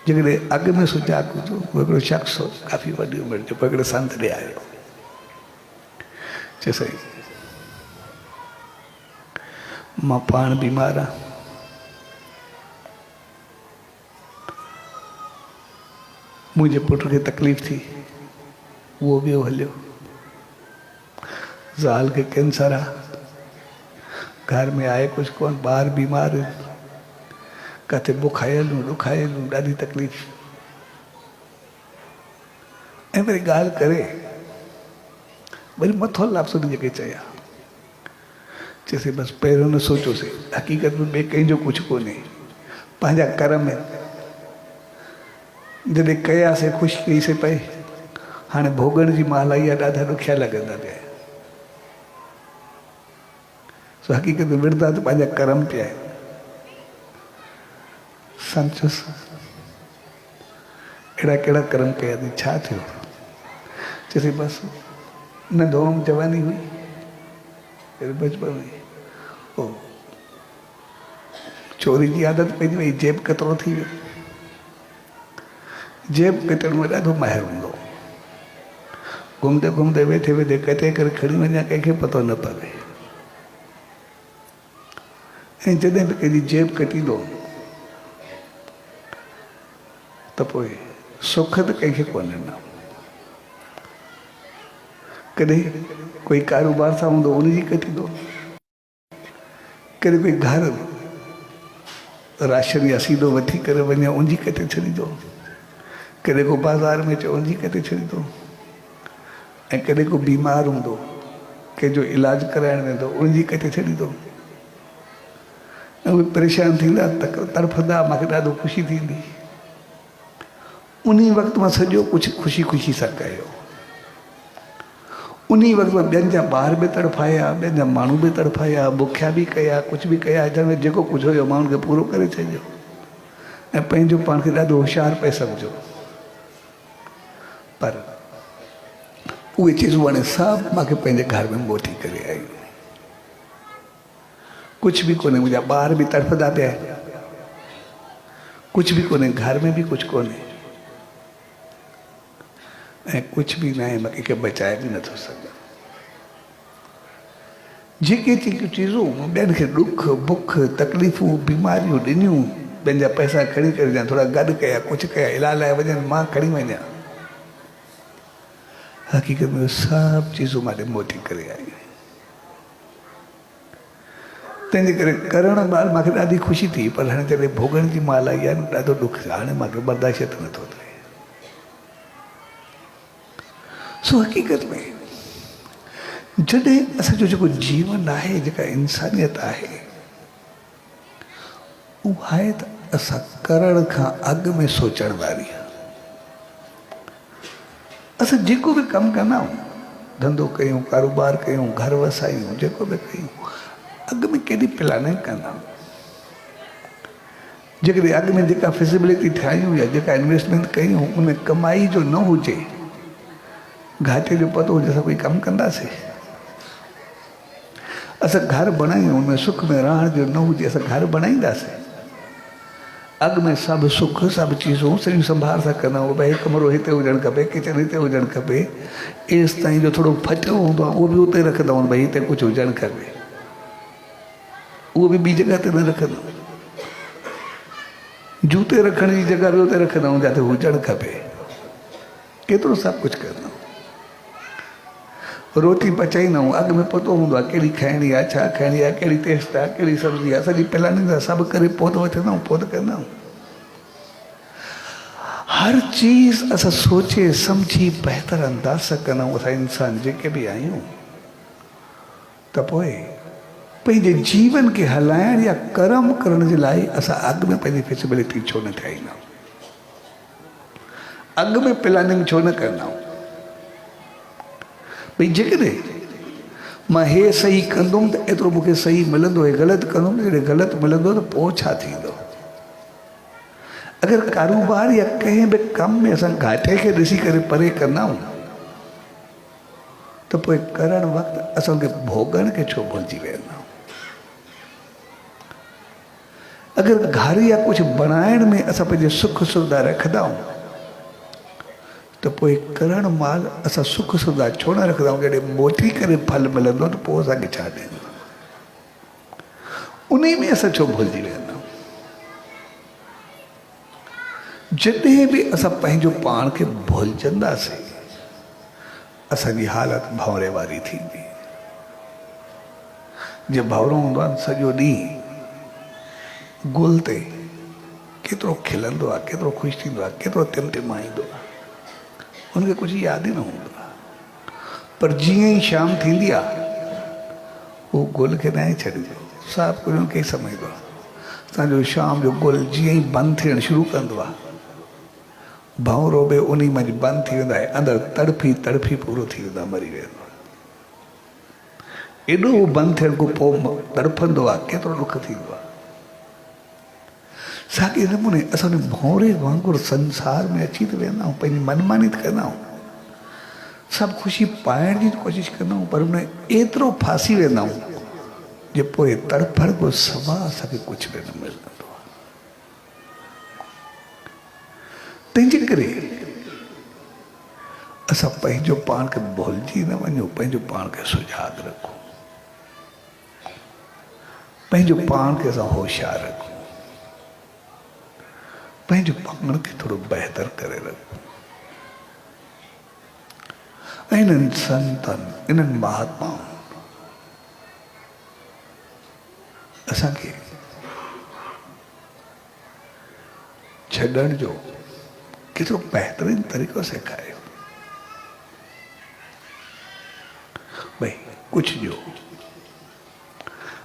जेकॾहिं अॻ में सुजाॻ हुजो, हिकिड़ो शख़्स हो, काफ़ी वॾी उमिरि जो, पोइ हिकिड़े संत ॾे आयो, चए साईं मां पाण बीमार आहियां, मुंहिंजे पुट खे तकलीफ़ थी, उहो ॿियो हलियो, ज़ाल खे कैंसर आहे, घर में आहे कुझु कोन, ॿार बीमार, किथे बुखायलूं ॾुखायलूं, ॾाढी तकलीफ़। ऐं वरी ॻाल्हि करे वरी मथो लापसो जेके चया, चएसि बसि पहिरियों न सोचियोसीं, हक़ीक़त में ॿिए कंहिंजो कुझु कोन्हे, पंहिंजा कर्म जॾहिं कयासीं ख़ुशि कईसीं पई, हाणे भोगण जी महिल आई आहे, ॾाढा ॾुखिया लॻंदा पिया। सो हक़ीक़त में विढ़दा त पंहिंजा कर्म पिया आहिनि। सम्झुसि अहिड़ा कहिड़ा कर्म कया अथई, छा थियो? चएसि बसि नंढो जवानी हुई, बचपन में ओ चोरी जी आदत पइजी वई, जेब कतिरो थी वियो। जेब कतण में ॾाढो माहिर हूंदो, घुमंदे घुमंदे वेठे वेठे कटे करे खणी वञा, कंहिंखे पतो न पवे। ऐं जॾहिं बि कंहिंजी जेब कटींदो त पोइ सुख त कंहिंखे कोन्हे न। कॾहिं कोई कारोबार सां हूंदो, उनजी कटींदो, कॾहिं कोई घर राशन या सीधो वठी करे वञे, उनजी कटे छॾींदो, कॾहिं को बाज़ार में अचे, उनजी कटे छॾींदो। ऐं कॾहिं को बीमार हूंदो, कंहिंजो इलाज कराइण वेंदो, उनजी कटे छॾींदो। ऐं उहे परेशान थींदा, तड़फंदा, मूंखे ॾाढो ख़ुशी थींदी। उन वक़्तु मां सॼो कुझु ख़ुशी ख़ुशी सां कयो। उन वक़्तु मां ॿियनि जा ॿार बि तड़फाया, ॿियनि जा माण्हू बि तड़फाया, बुखिया बि कया, कुझु बि कया, जंहिं में जेको कुझु हुयो मां उनखे पूरो करे छॾियो ऐं पंहिंजो पाण खे ॾाढो होशियारु पिए सम्झो। पर उहे चीज़ूं हाणे सभु मूंखे पंहिंजे घर में मोटी करे आयूं। कुझु बि कोन्हे, मुंहिंजा ॿार बि तड़फंदा पिया, कुझु बि कोन्हे, घर में बि कुझु कोन्हे। ऐं कुछ भी ना आहे, मां कंहिंखे बचाए बि नथो सघां। जेके जेके चीज़ूं ॿियनि खे ॾुख बुख तकलीफ़ूं बीमारियूं ॾिनियूं, पंहिंजा पैसा खणी करे या थोरा गॾु कया, कुझु कया, इलाज लाइ वञनि, मां खणी वञा, हक़ीक़त में सभु चीज़ूं मां मोटी करे आई। तंहिंजे करे करण महिल मूंखे ॾाढी ख़ुशी थी, पर हाणे जॾहिं भोगण जी महिल आई आहे न, ॾाढो ॾुख आहे, हाणे मूंखे बर्दाश्त नथो थिए। सो हक़ीक़त में जॾहिं असांजो जेको जीवन आहे, जेका इंसानियत आहे, उहा आहे त असां करण खां अॻु में सोचण वारी आहे। असां जेको बि कमु कंदा आहियूं, धंधो कयूं, कारोबार कयूं, घर वसायूं, जेको बि कयूं, अॻु में केॾी प्लानिंग कंदा आहियूं। जेकॾहिं अॻु में जेका फिज़िबिलिटी ठाहियूं या जेका इन्वेस्टमेंट कयूं, उन कमाई जो न हुजे, घाटे जो पतो हुजे, असां कोई कमु कंदासीं? असां घर बणायूं, उनमें सुख में रहण जो न हुजे, असां घर बनाईंदासीं? अॻु में सभु सुख सभु चीज़ूं सॼियूं संभाल सां कंदा आहियूं, भई कमरो हिते हुजणु खपे, किचन हिते हुजणु खपे, एसि ताईं जो थोरो फटियो हूंदो आहे उहो बि उते रखंदा आहियूं, भई हिते कुझु हुजणु खपे, उहो बि ॿी जॻह ते न रखंदा आहियूं। जूते रखण जी जॻह बि उते रखंदा आहियूं जिते हुजणु खपे। केतिरो सभु कुझु कंदा आहियूं। रोटी पचाईंदा आहियूं, अॻु में पतो हूंदो आहे कहिड़ी खाइणी आहे, छा खाइणी आहे, कहिड़ी टेस्ट आहे, कहिड़ी सब्ज़ी आहे, सॼी प्लानिंग सां सभु करे पोइ वठंदा आहियूं, पोइ कंदा आहियूं। हर चीज़ असां सोचे सम्झी बहितर अंदाज़ सां कंदा आहियूं। असां इंसान जेके बि आहियूं, त पोइ पंहिंजे जीवन खे हलाइण या कर्म करण जे लाइ असां अॻु में पंहिंजी फिज़िबिलिटी छो न ठाहींदा आहियूं? अॻु में प्लानिंग छो न कंदा आहियूं? भई जेकॾहिं मां हे सही कंदुमि त एतिरो मूंखे सही मिलंदो, हे ग़लति कंदुमि जॾहिं ग़लति मिलंदो त पोइ छा थींदो? अगरि कारोबार या कंहिं बि कम में असां घाटे खे ॾिसी करे परे कंदा आहियूं, त पोइ करण वक़्तु असांखे भोगण खे छो भुलिजी वेंदा आहियूं? अगरि घर या कुझु बनाइण में असां पंहिंजे सुख सुविधा रखंदा आहियूं, त पोइ करण महिल असां सुख सुविधा छो न रखंदा आहियूं? जॾहिं मोटी करे फल मिलंदो त पोइ असांखे छा ॾींदो? उन में असां छो भुलिजी वेंदा आहियूं? जॾहिं बि असां पंहिंजो पाण खे भुलिजंदासीं, असांजी हालत भंवरे वारी थींदी। जीअं भंवरो हूंदो आहे सॼो ॾींहुं गुल ते केतिरो खिलंदो आहे, केतिरो ख़ुशि थींदो आहे, केतिरो टिमटिमाईंदो आहे, हुनखे कुझु यादि ई न हूंदो आहे। पर जीअं ई शाम थींदी आहे, उहो गुल खे न छॾिजो, सभु कुझु हुनखे सम्झंदो आहे। असांजो शाम जो गुल जीअं ई बंदि थियणु शुरू कंदो आहे, भंवरो बि उन मंझि बंदि थी वेंदो आहे, अंदरि तड़फी तड़फी पूरो थी वेंदो आहे, मरी वेंदो आहे। एॾो बंदि थियण खां पोइ तड़फंदो आहे, केतिरो ॾुख थींदो आहे। साॻे नमूने असां भंवरे वांगुरु संसार में अची त वेंदा आहियूं, पंहिंजी मनमानी कंदा आहियूं, सभु ख़ुशी पाइण जी कोशिशि कंदा आहियूं, पर हुन एतिरो फासी वेंदा आहियूं जे पोइ तड़फण खां सवाइ असांखे कुझु बि न मिलंदो आहे। तंहिंजे करे असां पंहिंजो पाण खे भुलिजी न वञूं, पंहिंजो पाण खे सुजाॻ रखूं, पंहिंजो पाण खे असां होशियारु रखूं, पंहिंजो पाण खे थोरो बहितर करे रखूं। ऐं इन्हनि संतनि, इन्हनि महात्माउनि असांखे छॾण जो केतिरो बहितरीन तरीक़ो सेखारियो। भई कुझु ॾियो,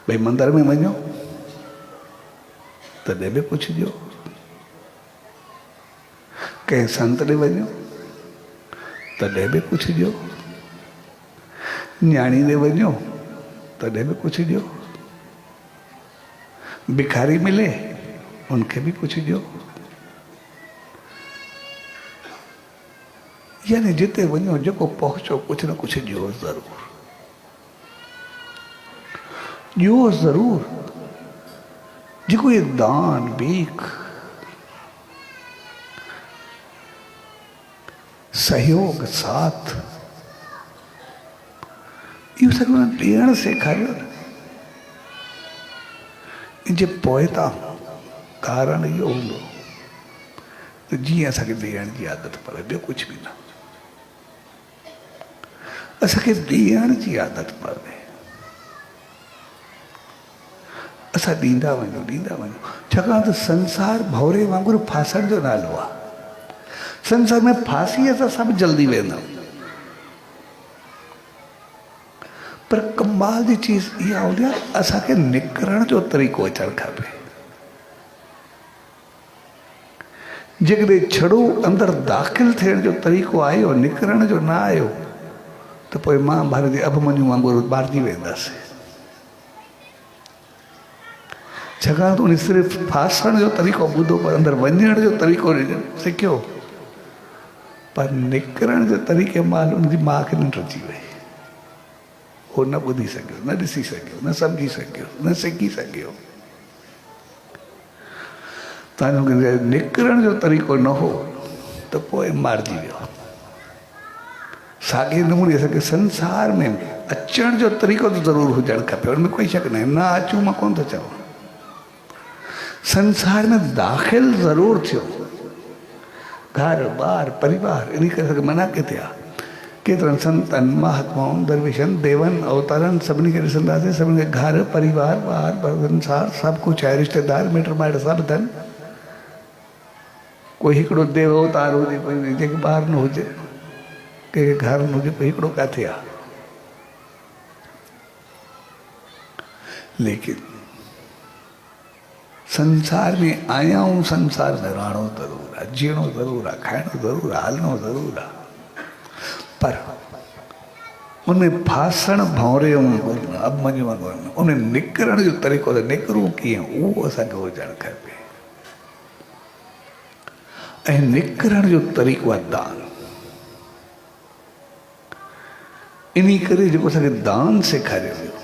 भई मंदर में वञो तॾहिं बि कुझु ॾियो, कंहिं संत ॾे वञो तॾहिं बि कुझु ॾियो, न्याणी ॾे वञो तॾहिं बि कुझु ॾियो, भिखारी मिले उनखे बि कुझु ॾियो। यानी जिते वञो जेको पहुचो कुझु न कुझु ॾियो ज़रूर, ॾियो ज़रूर। जेको ये दान भीख सहयोग साथ इहो सॼो ॾियणु सेखारियो न। जे पोइ तां कारण इहो हूंदो त जीअं असांखे ॾियण जी आदत पवे, ॿियो कुझु बि न। असांखे ॾियण जी आदत पवे, असां ॾींदा वञूं। छाकाणि त संसार भौरे वांगुरु फासण जो नालो आहे। संसार में फासीअ सां सभु जल्दी वेंदा, पर कमाल जी चीज़ इहा हूंदी आहे असांखे निकिरण जो तरीक़ो अचणु खपे। जेकॾहिं छड़ो अंदरि दाख़िल थियण जो तरीक़ो आयो, निकिरण जो न आयो, त पोइ महाभारत जे अभिमन्यु वांगुरु ॿारजी वेंदासीं। छाकाणि त उन सिर्फ़ु फासण जो तरीक़ो ॿुधो, पर अंदरि वञण जो तरीक़ो सिखियो, पर निकिरण जे तरीक़े मां उनजी माउ खे निंड अची वई। उहो न ॿुधी सघियो, न ॾिसी सघियो, न सम्झी सघियो, न सिखी सघियो। तव्हांजो निकिरण जो तरीक़ो न हो त पोइ मारिजी वियो। साॻे नमूने असांखे संसार में अचण जो तरीक़ो त ज़रूरु हुजणु खपे, हुन में कोई शक न आहे। न अचूं मां कोन थो चवां, संसार में दाख़िल ज़रूरु थियो। घर ॿार परिवार, इन करे असांखे मना किथे आहे। केतिरनि संतनि महात्माउनि दरवेशनि देवनि अवतारनि सभिनी खे ॾिसंदासीं, सभिनी खे घर परिवार ॿार संसार सभु कुझु आहे, रिश्तेदार मिट माइट सभु अथनि। कोई हिकिड़ो देव अवतार हुजे, कोई जंहिंखे ॿार न हुजे, कंहिंखे घर न हुजे, कोई हिकिड़ो किथे आहे। लेकिन संसार में आया हूं, संसार में रहणो ज़रूरु आहे, जीअणो ज़रूरु आहे, खाइणो ज़रूरु आहे, हलणो ज़रूरु आहे, पर उनमें फासण भौरे वांगुरु अभिमन्यु वांगुरु उन निकिरण जो तरीक़ो त निकिरूं कीअं, उहो असांखे हुजणु खपे। ऐं निकिरण जो तरीक़ो आहे दान। इन करे जेको असांखे दान सेखारियो वियो,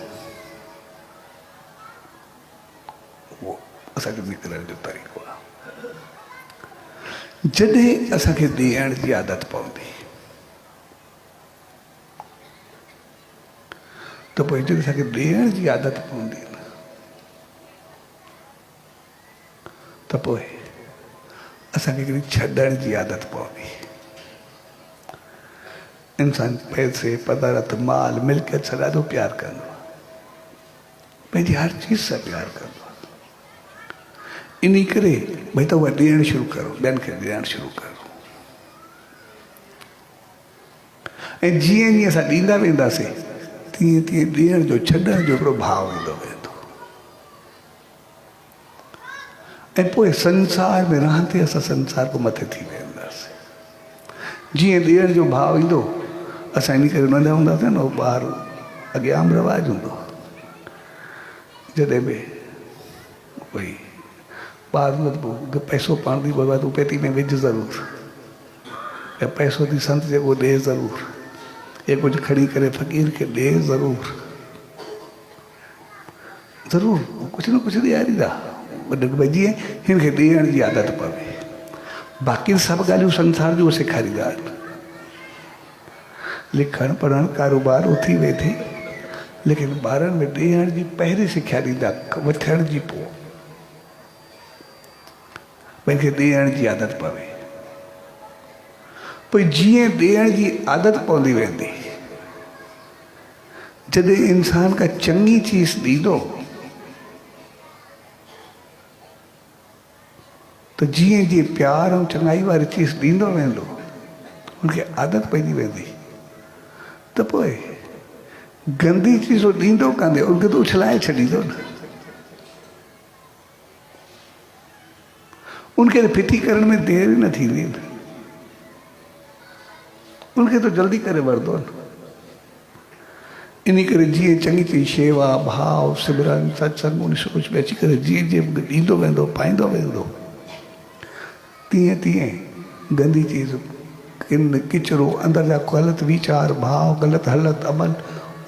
उहो असांखे निकिरण जो तरीक़ो आहे। जॾहिं असांखे ॾियण जी आदत पवंदी, त पोइ जॾहिं असांखे ॾियण जी आदत पवंदी न, त पोइ असांखे हिकिड़ी छॾण जी आदत पवंदी। इंसान पैसे पदारत माल मिल्कियत सां ॾाढो प्यारु कंदो आहे, पंहिंजी हर चीज़ सां प्यारु कंदो आहे। इन करे भई त उहा ॾियणु शुरू करो, ॿियनि खे ॾियणु शुरू करो। ऐं जीअं जीअं असां ॾींदा वेंदासीं, तीअं तीअं ॾियण जो छॾण जो हिकिड़ो भाव ईंदो वेंदो। ऐं पोइ संसार में रहंदे असां संसार खां मथे थी वेंदासीं। जीअं ॾियण जो भाव ईंदो, असां इन करे नंढा हूंदासीं न, उहो ॿार अॻियां आम रवाज हूंदो। जॾहिं बि भई ॿार मतलबु पैसो पाण थी बाबा तूं पेती में विझ ज़रूरु, या पैसो थी संत जेको ॾे ज़रूरु, या कुझु खणी करे फ़क़ीर खे ॾे ज़रूरु, ज़रूरु कुझु न कुझु ॾियारींदा। भई जीअं हिन खे ॾियण जी आदत पवे। बाक़ी सभु ॻाल्हियूं संसार जूं सेखारींदा आहिनि। लिखणु पढ़णु कारोबार उथी वेठे, लेकिन ॿारनि में ॾियण जी पहिरीं सिख्या ॾींदा, वठण जी पोइ। भई खे ॾियण जी आदत पवे। पोइ जीअं ॾियण जी आदत पवंदी वेंदी, जॾहिं इंसान का चङी चीज़ ॾींदो, त जीअं जीअं प्यार ऐं चङाई वारी चीज़ ॾींदो वेंदो, उनखे आदत पइजी वेंदी, त पोइ गंदी चीज़ूं ॾींदो कान्हे, उनखे त उछलाए छॾींदो न। उनखे त फिटी करण में देरि न थींदी न, उनखे त जल्दी करे वठंदो न। इन करे जीअं चङी चीज़ शेवा भाव सिमरन सत्संग उन सोच में अची करे जीअं जीअं ॾींदो वेंदो, पाईंदो वेंदो, तीअं तीअं गंदी चीज़ किन किचिरो अंदरि जा ग़लति वीचार भाव ग़लति हलत अमल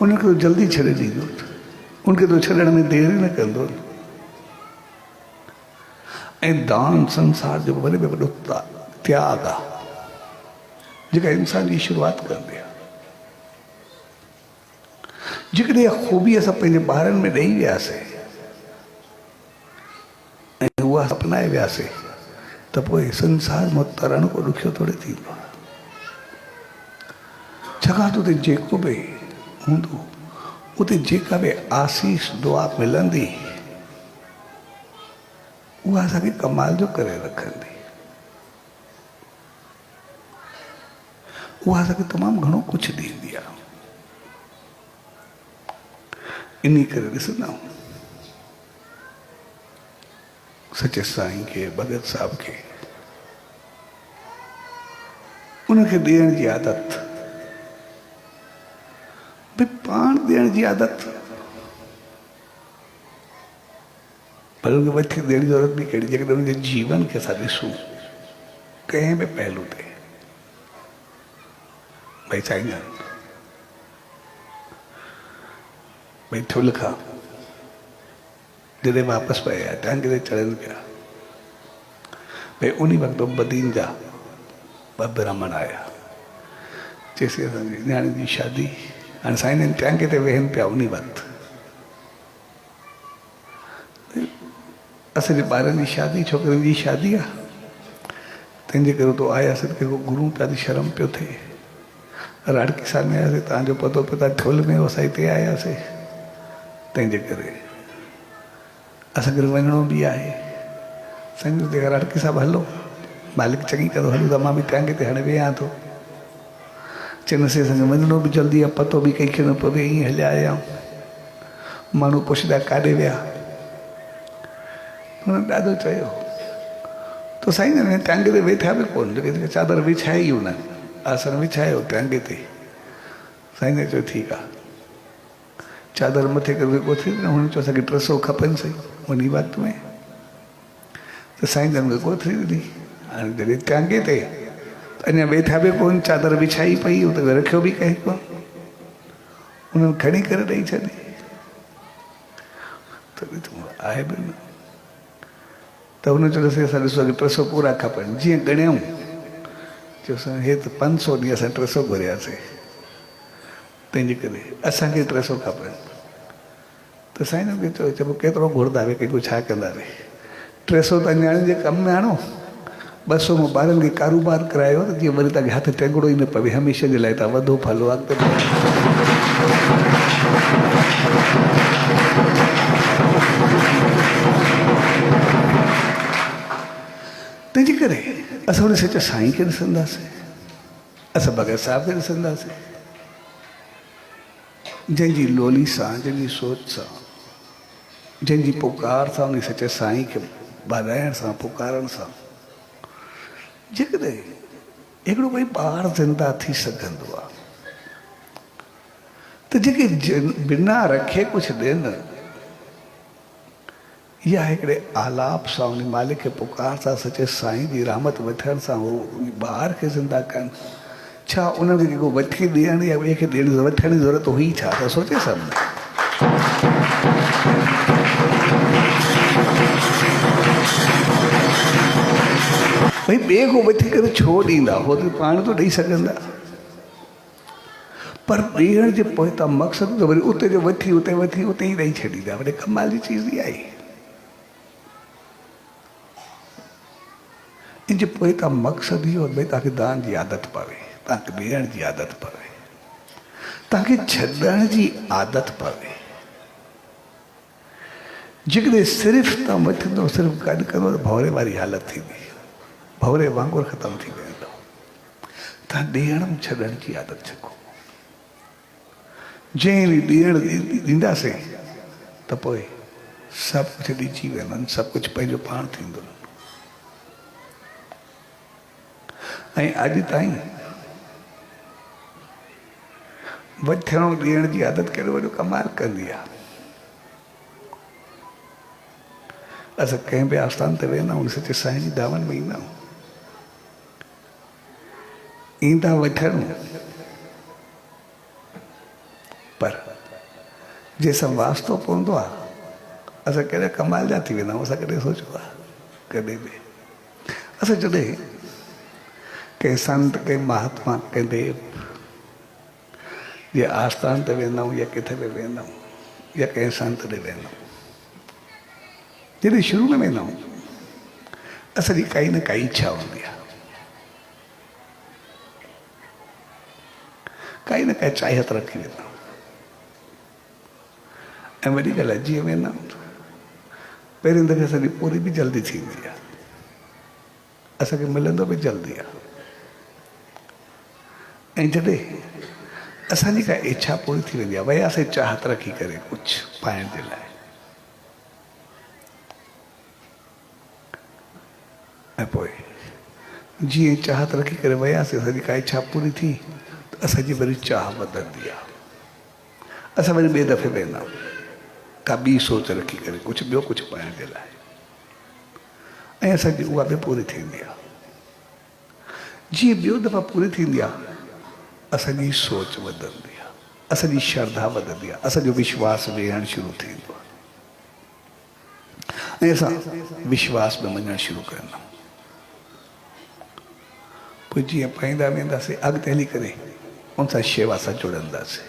उनखे तो जल्दी छॾे ॾींदो, उनखे तो छॾण में देरि न कंदो। ऐं दान संसार जो वॾे में वॾो त्याग आहे। जेका इंसान जी शुरूआत कंदी आहे। जेकॾहिं इहा ख़ूबी असां पंहिंजे ॿारनि में ॾेई वियासीं ऐं उहा अपनाए वियासीं त पोइ संसार मां तरण को ॾुखियो थोरी थींदो आहे। छाकाणि त उते जेको बि हूंदो, उते जेका बि आसीस दुआ मिलंदी, उहा असांखे कमाल जो करे रखंदी। उहा असांखे तमामु घणो कुझु ॾींदी आहे। इन करे ॾिसंदा सचे साईं खे, भगत साहब खे, उनखे ॾियण जी आदत, भई पाण ॾियण जी आदत, पर उनखे वठी ॾियण जी ज़रूरत बि कहिड़ी, जेकॾहिं उनजे जीवन खे असां ॾिसूं कंहिं बि पहलू ते, भई साईं भई ठुल खां जॾहिं वापसि पिया टांगे ते चढ़नि पिया, भई उन वक़्तु बदीन जा ॿ ब्राह्मण आया, चएसि असांजी न्याणी जी शादी, हाणे साईं टांगे ते वेहनि पिया उन वक़्तु, असांजे ॿारनि जी शादी, छोकिरियुनि जी शादी आहे, तंहिंजे करे तो आयासीं त गुरू पिया शर्म पियो थिए, राड़की साल में आयासीं, तव्हांजो पतो पियो आहे ठुल में असां हिते आयासीं, तंहिंजे करे असांखे वञिणो बि आहे। साईं जेका राड़की साहिबु हलो, मालिक चङी कंदो, हलो त मां बि टांगे ते हाणे वेहां थो। चवंदसि असांखे वञिणो बि जल्दी आहे, पतो बि कंहिंखे न पवे, ईअं हलिया आया आहियूं। माण्हू पुछंदा काॾे विया, हुन ॾाढो चयो त साईं जन टांगे ते वेठा बि कोन, जेके चादर विछाई हुननि, आसन विछायो टांगे ते। साईं ने चयो ठीकु आहे, चादर मथे करे कोथी न, हुन चयो असांखे 300 खपनि सही उन वक़्त में, त साईं जन खे कोथरी ॾिनी। हाणे जॾहिं टांगे ते अञा वेठा बि कोन, चादर विछाई पई, उते रखियो बि कंहिं कोन, उन्हनि खणी करे ॾेई छॾी, त आहे बि न, त हुन चयोसीं असां ॾिसो 300 पूरा खपनि, जीअं ॻणियऊं, चयोसीं हे त 500 ॾींहं असां 300 घुरियासीं, तंहिंजे करे असांखे 300 खपनि। त साईं खे चयो, चइबो केतिरो घुरंदा वे, कंहिंखो छा कंदा वे, 300 त न्याणी जे कम में आणो, 200 में ॿारनि खे कारोबार करायो, त जीअं वरी तव्हांखे हथ टेंगड़ो ई न पवे, हमेशह जे लाइ तव्हां वधो फलो अॻिते। तंहिंजे करे असां हुन सच साईं खे ॾिसंदासीं, असां भगत साहिब खे ॾिसंदासीं, जंहिंजी लोली सां, जंहिंजी सोच सां, जंहिंजी पुकार सां, उन सचे साईं खे ॿाराइण सां, पुकारण सां, जेकॾहिं हिकिड़ो कोई ॿार ज़िंदा थी सघंदो आहे, त जेके बिना रखे कुझु ॾियनि, या हिकिड़े आलाप सां उन मालिक खे पुकार सां, सचे साईं जी रहमत वठण सां उहो ॿार खे ज़िंदा कनि, छा उन्हनि खे जेको वठी ॾियण या ॿिए खे ॾियण वठण जी ज़रूरत हुई छा, त सोचे सभु न। भई ॿिए खां वठी करे छो ॾींदा, हो त पाण तो ॾेई सघंदा, पर ॾियण जे पोइ त मक़सदु त वरी उते जो वठी उते ई ॾेई छॾींदा, वरी कमाल जी चीज़ ई आहे। इन जे पोइ त मक़सदु इहो भई तव्हांखे दान जी आदत पवे, तव्हांखे ॾियण जी आदत पवे, तव्हांखे छॾण जी आदत पवे। जेकॾहिं सिर्फ़ु तव्हां वठंदो, सिर्फ़ु गॾु कंदो, त भवरे वारी हालत थींदी, भवरे वांगुरु ख़तमु थी वेंदो। तव्हां ॾियण छॾण जी आदत छको, जंहिं ॾियण ॾींदासीं त पोइ सभु कुझु ॾिजी वेंदो, सभु कुझु पंहिंजो पाण थींदो। ऐं अॼु ताईं वठण ॾियण जी आदत कहिड़ो वॾो कमाल कंदी आहे। असां कंहिं बि आस्थान ते वेंदा आहियूं, सचे साईं जी दावनि में ईंदा आहियूं, ईंदा वठण, पर जंहिंसां वास्तो पवंदो आहे, असां कहिड़े कमाल जा थी वेंदा आहियूं। असां कॾहिं सोचियो आहे, कॾहिं बि असां जॾहिं के संत के महात्मा के देव जे आस्थान ते वेंदा या किथे पे वेंदा या कंहिं संत ते वेंदा जॾहिं शुरू में वेंदा असांजी काई न काई इच्छा हूंदी आहे, काई न काई चाहत रखी वेंदा ऐं वॾी ॻाल्हि आहे जीअं वेंदा पहिरियों दफ़े असांजी पूरी बि जल्दी थींदी आहे, असांखे मिलंदो बि जल्दी आहे। ऐं जॾहिं असांजी का इच्छा पूरी थी वेंदी आहे वियासीं चाहत रखी करे कुझु पाइण जे लाइ ऐं पोइ जीअं चाहत रखी करे वियासीं असांजी का इच्छा पूरी थी त असांजी वरी चाह वधंदी आहे, असां वरी ॿिए दफ़े वेंदा आहियूं का ॿी सोच रखी करे कुझु ॿियो कुझु पाइण जे लाइ ऐं असांजी उहा बि पूरी थींदी आहे। जीअं ॿियो दफ़ा पूरी थींदी आहे असांजी सोच वधंदी आहे, असांजी श्रद्धा वधंदी आहे, असांजो विश्वास वेहणु शुरू थींदो आहे ऐं असां विश्वास में वञणु शुरू कंदा आहियूं। पोइ जीअं पाईंदा वेंदासीं अॻिते हली करे उन सां शेवा सां जुड़ंदासीं,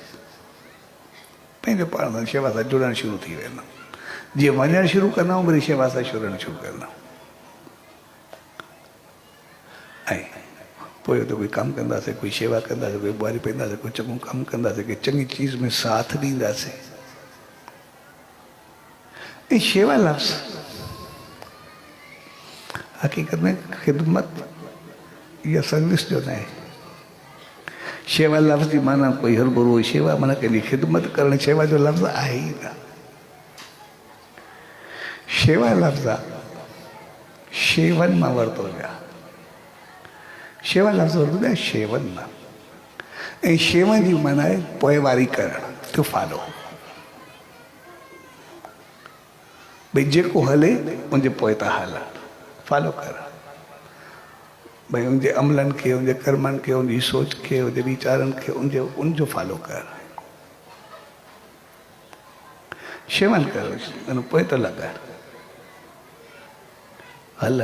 पंहिंजो पाण सां शेवा सां जुड़णु शुरू थी वेंदा। जीअं वञणु शुरू कंदा आहियूं वरी शेवा सां जुड़णु शुरू कंदा ऐं पोइ त कोई कमु कंदासीं, कोई शेवा कंदासीं, कोई ॿुआरी पाईंदासीं, कोई चङो कमु कंदासीं, कोई चङी चीज़ में साथ ॾींदासीं। ऐं शेवा लफ़्ज़ हक़ीक़त में ख़िदमत या सर्विस जो न आहे। शेवा लफ़्ज़ जी माना कोई हर गुरू शेवा माना कंहिंजी ख़िदमत करणु शेवा जो लफ़्ज़ आहे ई न। शेवा लफ़्ज़ आहे शेवन मां वरितो वियो आहे, शेवा लफ़्ज़ वरितो आहे शेवन मां ऐं शेवन जी माना आहे पोइवारी करणु, टू फॉलो। भई जेको हले उनजे पोइ था हल, फॉलो कर। भई उनजे अमलनि खे, उनजे कर्मनि खे, उनजी सोच खे, उनजे वीचारनि खे उनजो फॉलो कर, शेवन कर, पोइ त लॻ हल।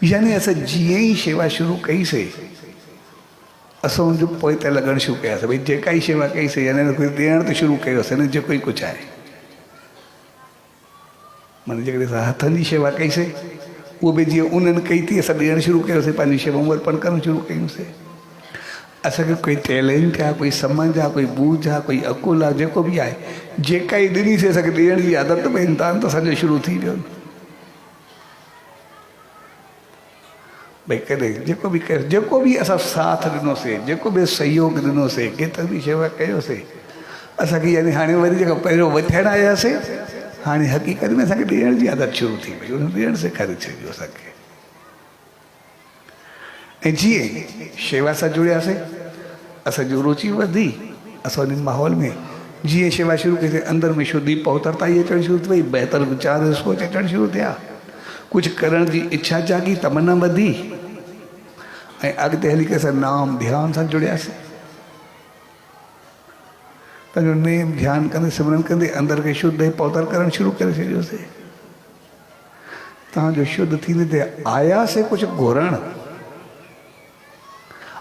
यानी असां जीअं ई शेवा शुरू कईसीं असां उनजो पोइ त लॻणु शुरू कयासीं। भई जेका ई शेवा कईसीं यानी कोई ॾियण त शुरू कयोसीं न, जेको ई कुझु आहे माना जेकॾहिं असां हथनि जी शेवा कईसीं उहो बि जीअं उन्हनि कई थी असां ॾियणु शुरू कयोसीं, पंहिंजी शेवाऊं अर्पण करणु शुरू कयूंसीं। असांखे कोई टैलेंट आहे, कोई समझ आहे, कोई बूझ आहे, कोई अकुल आहे, जेको बि आहे जेका ई ॾिनीसीं असांखे ॾियण जी आदत में इंतान त असांजो शुरू थी वियो। भई कॾहिं जेको बि असां साथ ॾिनोसीं, जेको बि सहयोग ॾिनोसीं, केतिरी बि शेवा कयोसीं, असांखे यानी हाणे वरी जेका पहिरियों वठणु आयासीं हाणे हक़ीक़त में असांखे ॾियण जी आदत शुरू थी वई, उन ॾियणु सेखारे छॾियो असांखे। ऐं जीअं शेवा सां जुड़ियासीं असांजी रुचि वधी, असां उन माहौल में जीअं शेवा शुरू कईसीं अंदरि में शुद्धी पवित्रता ई अचणु शुरू थी वई, बहितर वीचार सोच अचणु शुरू थिया, कुझु करण जी इच्छा जागी, तमन्ना वधी ऐं अॻिते हली करे असां नाम ध्यान सां जुड़ियासीं। पंहिंजो नेम ध्यानु कंदे सिमरन कंदे अंदरि खे शुद्ध ऐं पवित्र करणु शुरू करे छॾियोसीं। तव्हांजो शुद्ध थींदे ते आयासीं कुझु घुरणु,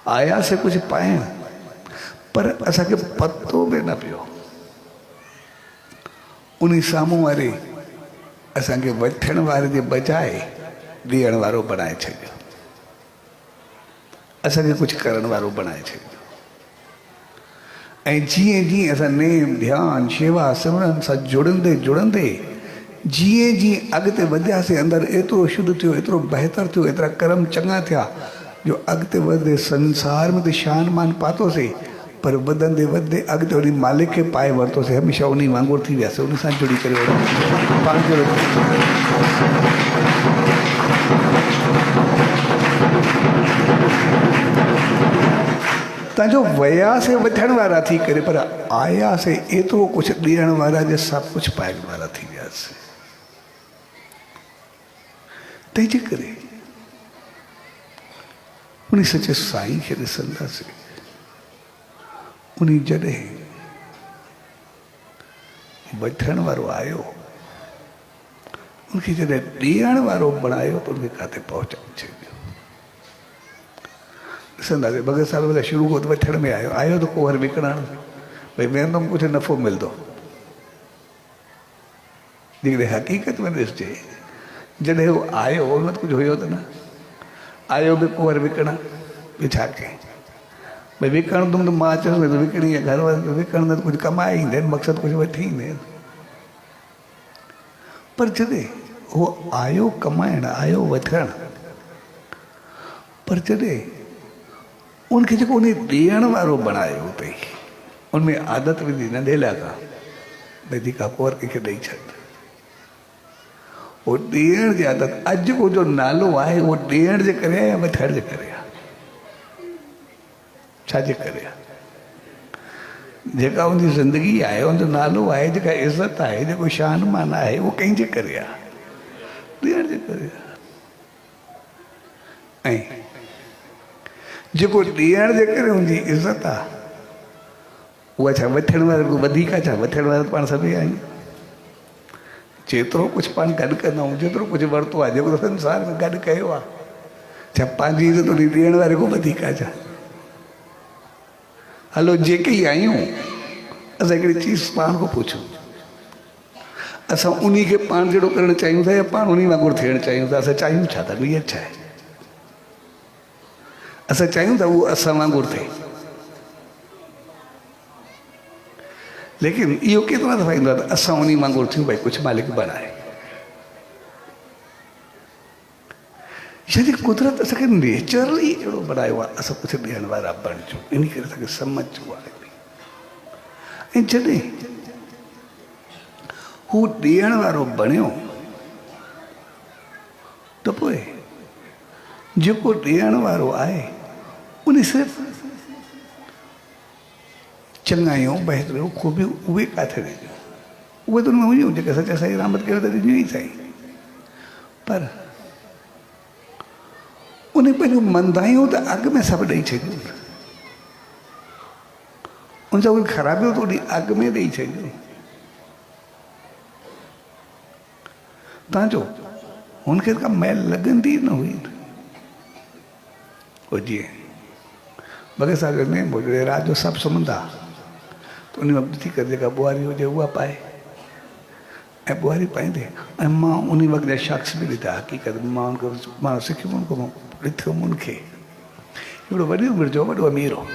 आयासीं कुझु पाइणु, पर असांखे पतो बि न पियो। उन साम्हूं वारे असांखे वठण वारे जे बजाए ॾियण वारो बणाए छॾियो, असांखे कुझु करण वारो बणाए छॾियो। ऐं जीअं जीअं असां नेम ध्यानु शेवा सिमरन सां जुड़ंदे जुड़ंदे जीअं जीअं अॻिते वधियासीं अंदरि एतिरो शुद्ध थियो, एतिरो बहितर थियो, एतिरा कर्म चङा थिया जो अॻिते वधंदे संसार में त शान मान पातोसीं, पर वधंदे वधंदे अॻिते वरी मालिक खे पाए वरितोसीं। हमेशह उन वांगुरु थी वियासीं, उन सां जुड़ी करे पंहिंजो तव्हांजो वियासीं वठण वारा थी करे, पर आयासीं एतिरो कुझु ॾियण वारा जे सभु कुझु पाइण वारा थी वियासीं। तंहिंजे करे उन सचे साईं खे ॾिसंदासीं, उन जॾहिं वठण वारो आयो उनखे जॾहिं ॾियण वारो बणायो त उनखे किथे पहुचाए छॾियो। ॾिसंदासीं भगत साहिब लाइ शुरू खां वठण में आयो त कुंवर विकिणण भई वेंदुमि कुझु नफ़ो मिलंदो। जेकॾहिं हक़ीक़त में ॾिसजे जॾहिं हू आयो हुन वटि कुझु हुयो त न, आयो बि कुंवर विकिणण, ॿियो छा कयईं? भई विकिणंदुमि त मां अचुसि त विकिणी घर वारनि विकिणंदे त कुझु कमाए ईंदा आहिनि, मक़सदु कुझु वठी ईंदा आहिनि। पर जॾहिं उहो आयो कमाइण, आयो वठण, पर जॾहिं उनखे जेको उन ॾियण वारो बणायो अथई, उनमें आदत विधी नंढे लाॻा भई जेका कुंवर कंहिंखे ॾेई छॾ, उहो ॾियण जी आदत। अॼु उहो नालो आहे उहो ॾियण जे करे या वठण जे करे आहे? छाजे करे आहे? जेका उनजी ज़िंदगी आहे, उनजो नालो आहे, जेका इज़त आहे, जेको शान मान आहे, उहो कंहिंजे करे आहे? ॾियण जे करे आहे। ऐं जेको ॾियण जे करे उनजी इज़त आहे, उहा छा वठण वारे खां वधीक आहे? छा वठण वारा पाण सभई आहियूं? जेतिरो कुझु पाण गॾु कंदा आहियूं, जेतिरो कुझु वरितो आहे, जेको संसार में गॾु कयो आहे, छा पंहिंजी इज़त उन ॾियण वारे खां वधीक आहे छा? हलो जेके ई आहियूं, असां हिकिड़ी चीज़ पाण खां पुछूं, असां उन खे पाण जहिड़ो करणु चाहियूं था या पाण उन वांगुरु थियणु चाहियूं था? असां चाहियूं छा था? नीयत छा आहे? असां चाहियूं था उहो असां वांगुरु थिए, लेकिन इहो केतिरा दफ़ा ईंदो आहे त असां उन वांगुरु थियूं, भई कुझु मालिक बणाए। जॾहिं कुदरत असांखे नेचर ई अहिड़ो बनायो आहे, असां कुझु ॾियण वारा बणिजूं, इन करे असांखे सम्झो आहे। ऐं जॾहिं हू ॾियण वारो बणियो त पोइ जेको ॾियण वारो आहे उन सिर्फ़ु चङायूं बहितरियूं ख़ूबियूं उहे किथे ॾिनियूं? उहे त उन में हुयूं जेके सच साईं रहमत कयो त ॾिनियूं ई साईं, पर उन पंहिंजूं मंदायूं त अॻु में सभु ॾेई छॾियूं, उन सां उहे ख़राबियूं त ओॾी अॻु में ॾेई छॾियूं। तव्हांजो हुनखे का मैल लॻंदी न हुई। पोइ जीअं भगत साहिब में भुॻड़े रात जो सभु सुम्हंदा त उन वक़्तु ॾिठी करे जेका ॿुहारी हुजे उहा पाए, ऐं ॿुहारी पाईंदे, ऐं मां उन वक़्तु जा शख़्स बि ॾिठा, हक़ीक़त मां उनखां मां सिखियुमि उनखां ॾिठुमि उनखे। हिकिड़ो वॾी उमिरि जो वॾो अमीर हो,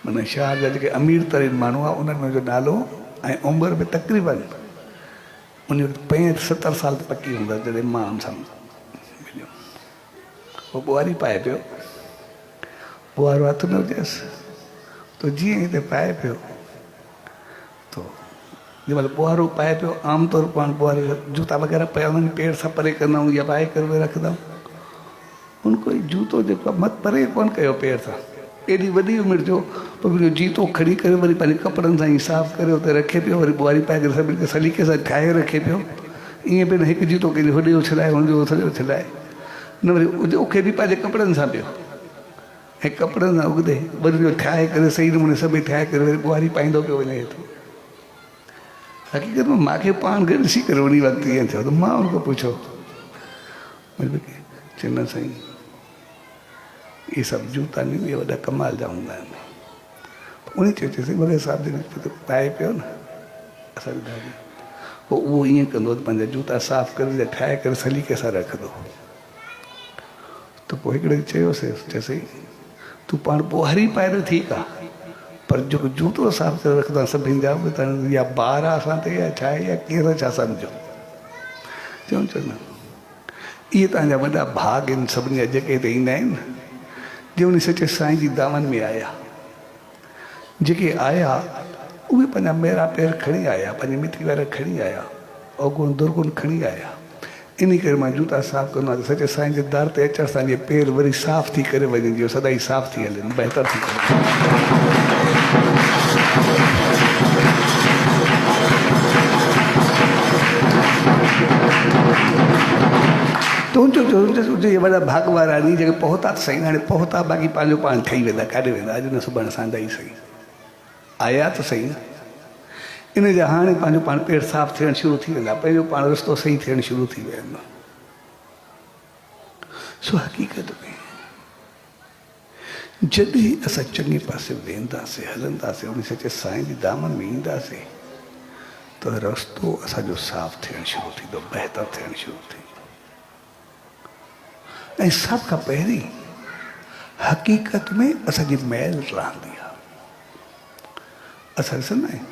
माना शहर जा जेके अमीर तरीन माण्हू आहे उन्हनि में जो नालो ऐं उमिरि में तक़रीबन उन वक़्तु 65-70 साल त पकी हूंदा जॾहिं मां हुन सां मिलियो। पोइ ॿुहारी पाए पियो, ॿुहारो हथ न हुजेसि तो जीअं हिते पाए पियो तो जंहिंमहिल ॿुहारो पाए पियो, आमतौर पाण ॿुहारे जूता वग़ैरह पिया हुननि पेर सां परे कंदा आहियूं या पाए करे रखंदा आहियूं, उन कोई जूतो जेको मत परे कोन कयो पेर सां, एॾी वॾी उमिरि जो पोइ जूतो खणी करे वरी पंहिंजे कपिड़नि सां ई साफ़ु करे उते रखे पियो, वरी ॿुहारी पाए करे सभिनी खे सलीक़े सां ठाहे रखे पियो। ईअं पियो न हिकु जूतो कंहिंजो होॾे उछलाए हुनजो सॼो उछलाए न, वरी उखे बि पंहिंजे कपिड़नि सां पियो, ऐं कपिड़नि सां उगदे वरी ठाहे करे सही नमूने सभई ठाहे करे वरी ॿुहारी पाईंदो पियो वञे हेठि। हक़ीक़त में मूंखे पाण खे ॾिसी करे उन वक़्तु ईअं थियो त मां उनखां पुछो, चवंदा साईं इहे सभु जूता न इहे वॾा कमाल जा हूंदा आहिनि। उन चयोसीं भॻत साहिब जॾहिं पाए पियो न असांजी दादी, पोइ उहो ईअं कंदो त पंहिंजा जूता साफ़ु करे ठाहे करे सलीक़े सां रखंदो। त पोइ हिकिड़े चयोसीं, चयोसीं तूं पाण ॿुहारी पाए त ठीकु आहे, पर जेको जूतो साफ़ु करे रखंदा सभिनि जा या ॿार आहे असां ते या छा आहे या कीअं छा सम्झो। चवनि चयो न इहे तव्हांजा वॾा भाग आहिनि सभिनी जा जेके हिते ईंदा आहिनि, जे उन सचे साईं जी दामन में आया, जेके आया उहे पंहिंजा मेरा पेर खणी आया, पंहिंजी मिठी वारा खणी आया, अवगुण दुर्गुण खणी आया। इन करे मां जूता साफ़ु कंदो आहियां सचे साईं जे दर ते अचण सां जे पेर वरी साफ़ु थी करे वञनि, जो सदाई साफ़ु थी हलनि, बहितर थी करे। तुंहिंजो वॾा भाग वारा नी जेके पहुता त सही, हाणे पहुता बाक़ी पंहिंजो पाण ठही वेंदा, काॾे वेंदा, अॼु न सुभाणे सांदा ई सही, आया त सही न, इन जा हाणे पंहिंजो पाण पेर साफ़ु थियणु शुरू थी वेंदा, पंहिंजो पाण रस्तो सही थियणु शुरू थी वेंदो। सो हक़ीक़त में जॾहिं असां चङे पासे वेंदासीं हलंदासीं उन सचे साईं जी दामन में ईंदासीं तो रस्तो असांजो साफ़ थियणु शुरू थींदो, बहितर थियणु शुरू थींदो। ऐं सभ खां पहिरीं हक़ीक़त में असांजी मैल रहंदी आहे। असां ॾिसंदा आहियूं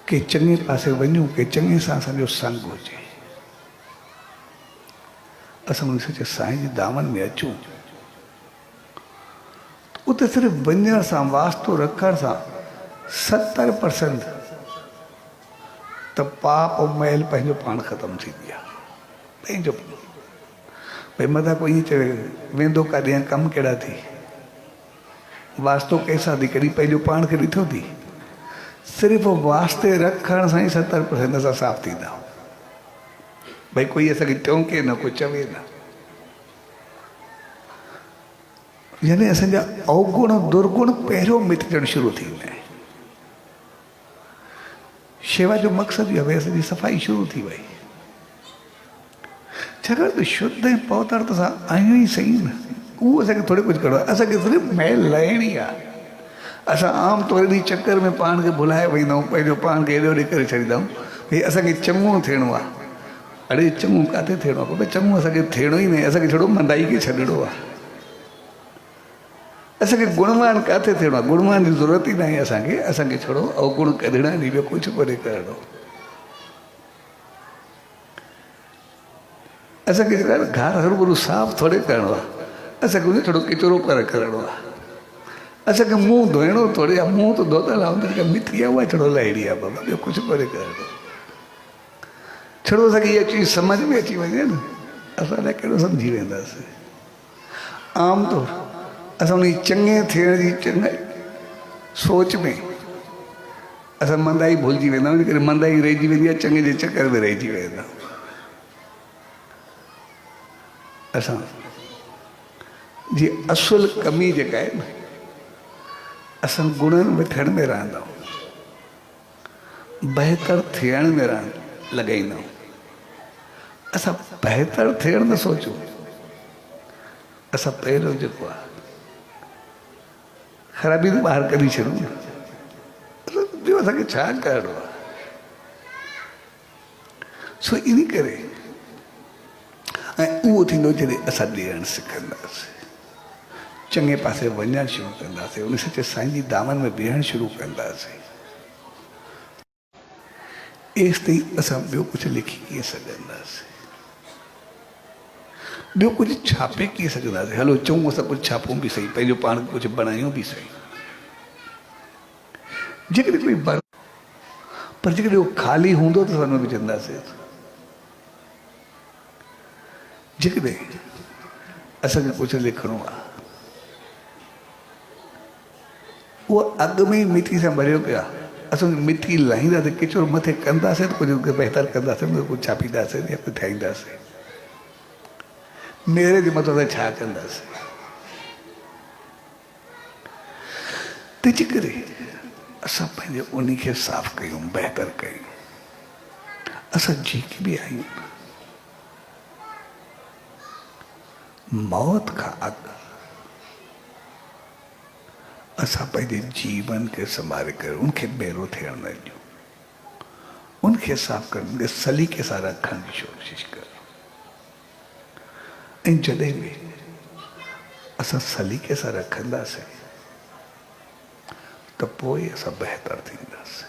के चङे पासे वञूं के चङे सां असांजो संग हुजे, असां उन सचे साईं जी दामन में अचूं उते सिर्फ़ु वञण सां वास्तो रखण सां 70% त पाप ऐं मैल पंहिंजो पाण ख़तमु थींदी आहे। पंहिंजो भई मथां कोई ईअं चवे वेंदो काॾे कमु कहिड़ा थी, वास्तो कंहिंसां थी कॾहिं पंहिंजो पाण खे ॾिठो थी। सिर्फ़ु वास्ते रखण सां ई 70% असां साफ़ थींदा आहियूं। भई कोई असांखे टोके न, कोई चवे न। यानी असांजा अवगुण दुर्गुण पहिरियों मिटजणु शुरू थींदा आहिनि। शेवा जो मक़सदु इहो आहे भई असांजी सफ़ाई शुरू थी वई। छाकाणि त शुद्ध ऐं पवित्र त असां आहियूं ई सही न, उहो असांखे थोरो कुझु करिणो आहे। असांखे सिर्फ़ु मैल लाहिणी आहे। असां आम तौर ॾींहुं चकर में पाण खे भुलाए वेंदा आहियूं, पंहिंजो पाण खे एॾो ॾेई करे छॾींदा आहियूं भई असांखे चङो थियणो आहे। अड़े चङो किथे थियणो आहे? भई चङो असांखे थियणो ई न, असांखे छड़ो मंदाई खे छॾिणो आहे। असांखे गुणवान किथे थियणो आहे? गुणवान जी ज़रूरत ई न आहे असांखे। असांखे छड़ो अवगुण कढणा आहिनि, ॿियो कुझु कोन्हे करिणो। असांखे घरु हरू साफ़ थोरे करिणो आहे, असांखे उन थोरो किचिरो पर करिणो आहे। असांखे मुंहुं धोइणो थोरे आहे, मुंहुं त धोतल आहे, जेका मिटी आहे उहा छड़ो लाहिणी आहे बाबा, ॿियो कुझु कोन्हे करिणो। छड़ो असांखे इहा चीज सम्झ में अची वञे न, असां लाइ कहिड़ो सम्झी वेंदासीं। आमतौर असां उन चङे थियण जी चङाई सोच में असां मंदाई भुलिजी वेंदा आहियूं, इन करे मंदाई रहिजी वेंदी आहे, चङे जे चकर में रहिजी वेंदा आहियूं। असां जी असुल कमी जेका आहे न, असां गुणनि मिठण में रहंदा आहियूं, बहितर थियण में लॻाईंदा आहियूं। असां बहितर थियण न सोचूं, असां पहिरियों जेको आहे ख़राबी त ॿाहिरि कढी छॾूं न, ॿियो असांखे छा करिणो आहे। सो इन करे ऐं उहो थींदो जॾहिं असां ॾियणु सिखंदासीं, चङे पासे वञणु शुरू कंदासीं, उन सचे साईं जी दामन में बीहणु शुरू कंदासीं। एसि ताईं असां ॿियो कुझु लिखी कीअं सघंदासीं, ॿियो कुझु छापे कीअं सघंदासीं। हलो चऊं असां कुझु छापूं बि सही, पंहिंजो पाण खे कुझु बणायूं बि सही। जेकॾहिं कोई पर जेकॾहिं उहो ख़ाली हूंदो त असां विझंदासीं। जेकॾहिं असांखे कुझु लिखिणो आहे, उहो अॻु में ई मिटी सां भरियो पियो आहे, असां मिटी लाहींदासीं, किचिरो मथे कंदासीं त कुझु बहितर कंदासीं, कुझु छापींदासीं या कुझु ठाहींदासीं। मेरे जे मथां असां छा कंदासीं? तंहिंजे करे असां पंहिंजे उन खे साफ़ कयूं, बहितर कयूं। असां जेके बि आहियूं मौत खां अॻु असां पंहिंजे जीवन खे संभाले करे उनखे ॿेरो थियण न ॾियूं, उनखे साफ़ करण, सलीके सां रखण जी कोशिश कयूं। ऐं जॾहिं बि असां सलीके सां रखंदासीं त पोइ असां बहितर थींदासीं,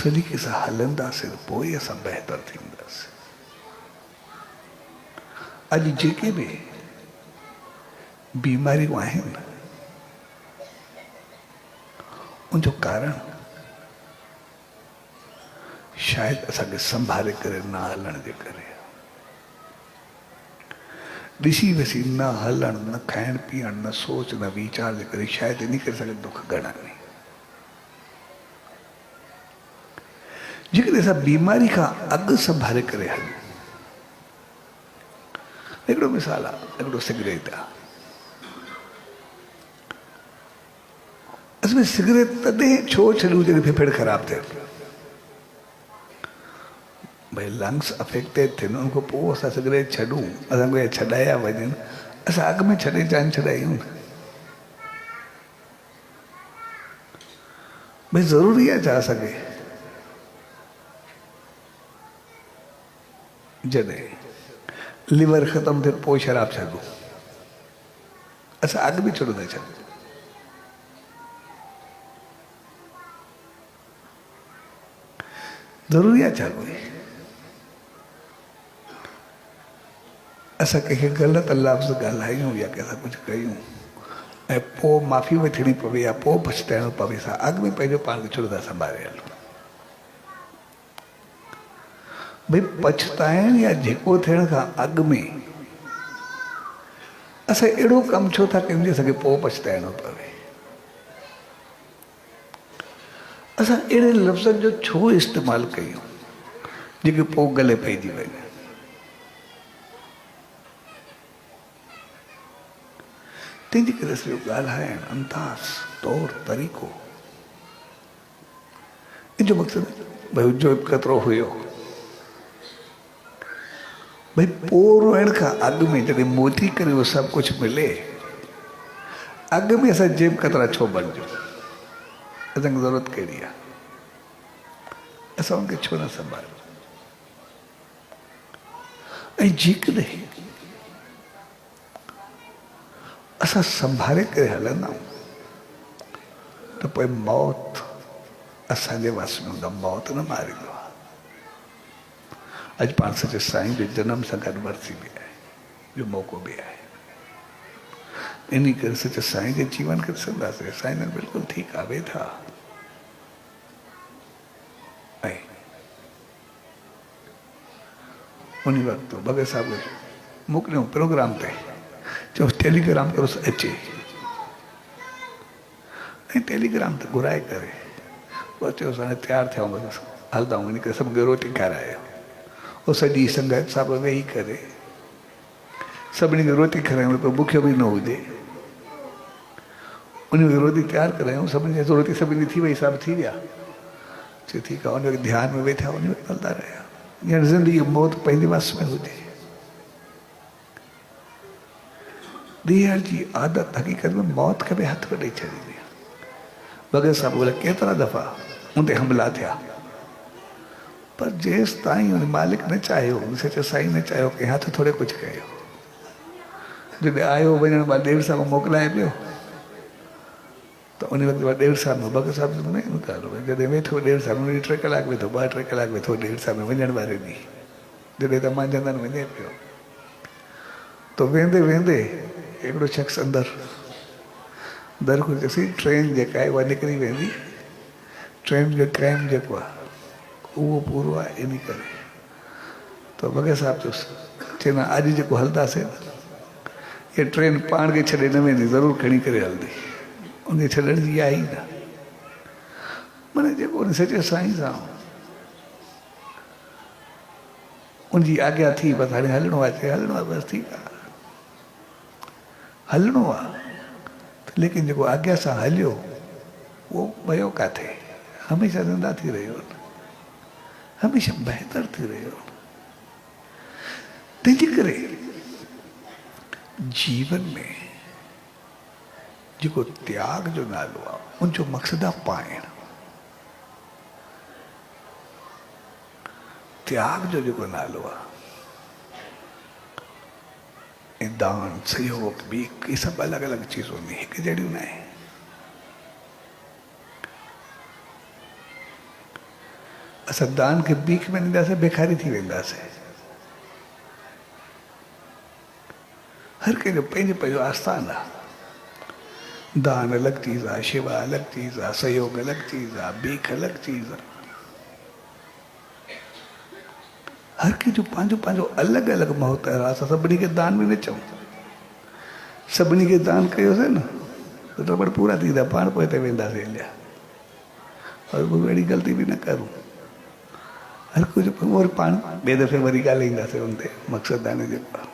सलीके सां हलंदासीं त पोइ असां बहितर थींदासीं। अॼु जेके बि बीमारियूं आहिनि उनजो कारण शायदि असांखे संभाले करे न हलण जे करे। ॾिसी वसी न हलण, न खाइण पीअण, न सोच, न वीचार जे करे शायदि इन करे असांखे दुख घणा आहिनि। जेकॾहिं असां बीमारी खां अॻु संभाले करे हलूं, हिकिड़ो मिसाल आहे, हिकिड़ो सिगरेट आहे। असमें सिगरेट तॾहिं छो छॾियूं जॾहिं फेफड़े ख़राबु थियनि, भई लंग्स अफेक्टेड थियनि, उन खां पोइ असां सिगरेट छॾूं, असांखे छॾाया वञनि, असां अॻ में छॾे जान छॾायूं भई ज़रूरी आहे छा असांखे जॾहिं लिवर ख़तमु थिए पोइ शराब छॾूं असां अॻु बि छो न छॾूं ज़रूरी आहे छा कोई असां कंहिंखे ग़लति लफ़्ज़ ॻाल्हायूं या कंहिंसां कुझु कयूं ऐं पोइ माफ़ी वठणी पवे या पोइ पछताइणो पवे असां अॻु में पंहिंजो पाण खे छो था संभाले हलूं भई पछताइण या जेको थियण खां अॻु में असां अहिड़ो कमु छो था कयूं जंहिंसां पोइ पछताइणो पवे असां अहिड़े लफ़्ज़नि जो छो इस्तेमालु कयूं जेके पोइ गले पइजी वञे तंहिंजे करे सॼो ॻाल्हाइण अंदाज़ तौर तरीक़ो इन जो मक़सदु भई जो केतिरो हुयो भई पोइ रोइण खां अॻु में जॾहिं मोटी करे उहो सभु कुझु मिले अॻु में असां जेब कतरा छो बणिजूं असांखे ज़रूरत कहिड़ी आहे असां उनखे छो न संभालियूं ऐं जेकॾहिं असां संभाले करे हलंदा त पोइ मौत असांजे वास में हूंदा मौत न मारींदो आहे अॼु पाण सचे साईं जो जनम सां गॾु वरिती बि आहे जो मौक़ो बि आहे इन करे सचे साईं जे जीवन खे ॾिसंदासीं साईं जन बिल्कुलु ठीकु आहे वेठा ऐं उन वक़्तु भॻत साहिब मोकिलियूं प्रोग्राम ते चओ टेलीग्राम करोसि अचे ऐं टेलीग्राम ते घुराए करे पोइ चयोसि हाणे तयारु थिया बसि हलंदा इन करे सभु रोटी खारायो उहो सॼी संगत सां वेही करे सभिनी खे रोटी खारायूं पोइ बुखियो बि न हुजे उन रोटी तयारु करायूं सभिनी खे रोटी सभिनी थी वई सभु थी विया चयो ठीकु आहे उन ध्यान में वेठा उन वक़्तु हलंदा रहिया हींअर ज़िंदगी मौत पंहिंजे वस में हुजे ॾींहं जी आदत हक़ीक़त में मौत खे बि हथ में ॾेई छॾींदी आहे भॻत साहिब बोले केतिरा दफ़ा उते हमला थिया पर जेसि ताईं उन मालिक न चाहियो सचे साईं न चाहियो कंहिं हथ थोरे कुझु कयो जॾहिं आयो वञण मां ॾेढ साहिब मोकिलाए पियो त उन वक़्तु ॾेढ साहिब में भॻत साहिब में ॻाल्हि जॾहिं वेठो ॾेढ साहिब में 3 कलाक वेठो 2-3 कलाक वेठो ॾेढ साहिब में वञण वारे ॾींहुं जॾहिं त मां जंदन वञे पियो त वेंदे वेंदे हिकिड़ो शख़्स अंदरि दर खुली चयोसीं ट्रेन जेका आहे उहा निकिरी वेंदी ट्रेन जो टाइम जेको आहे उहो पूरो आहे इन करे त भॻत साहिब चयोसि चवंदा अॼु जेको हलंदासीं इहा ट्रेन पाण खे छॾे न वेंदी ज़रूरु खणी करे हलंदी उनखे छॾण जी आहे ई न माना जेको उन सचे साईं सां उनजी आज्ञा थी बसि हाणे हलिणो आहे हलिणो आहे बसि ठीकु आहे हलिणो आहे लेकिन जेको आज्ञा सां हलियो उहो वियो किथे हमेशह ज़िंदा थी रहियो हमेशह बहितर थी रहियो तंहिंजे करे जीवन में जेको त्याग जो नालो आहे उनजो मक़सदु आहे पाइण त्याग जो जेको नालो आहे ऐं दान सहयोग भी ये सब अलग अलग चीज़ों में हिकु जहिड़ियूं न आहे असां दान खे बीख में ॾींदासीं बेखारी थी वेंदासीं हर कंहिंजो पंहिंजो पंहिंजो आस्थान आहे दान अलॻि चीज़ आहे शेवा अलॻि चीज़ आहे सहयोग अलॻि चीज़ आहे बीख अलॻि चीज़ आहे हर कंहिंजो पंहिंजो पंहिंजो अलॻि अलॻि महत्व आहे असां सभिनी खे दान में न चऊं सभिनी खे दान कयोसीं न त रबड़ पूरा थींदा पाण पोइ हिते वेंदासीं हलिया और अहिड़ी ग़लती बि न करूं हर कुझु वरी पाण ॿिए दफ़े वरी ॻाल्हाईंदासीं उन ते मक़सदु आहे जेको आहे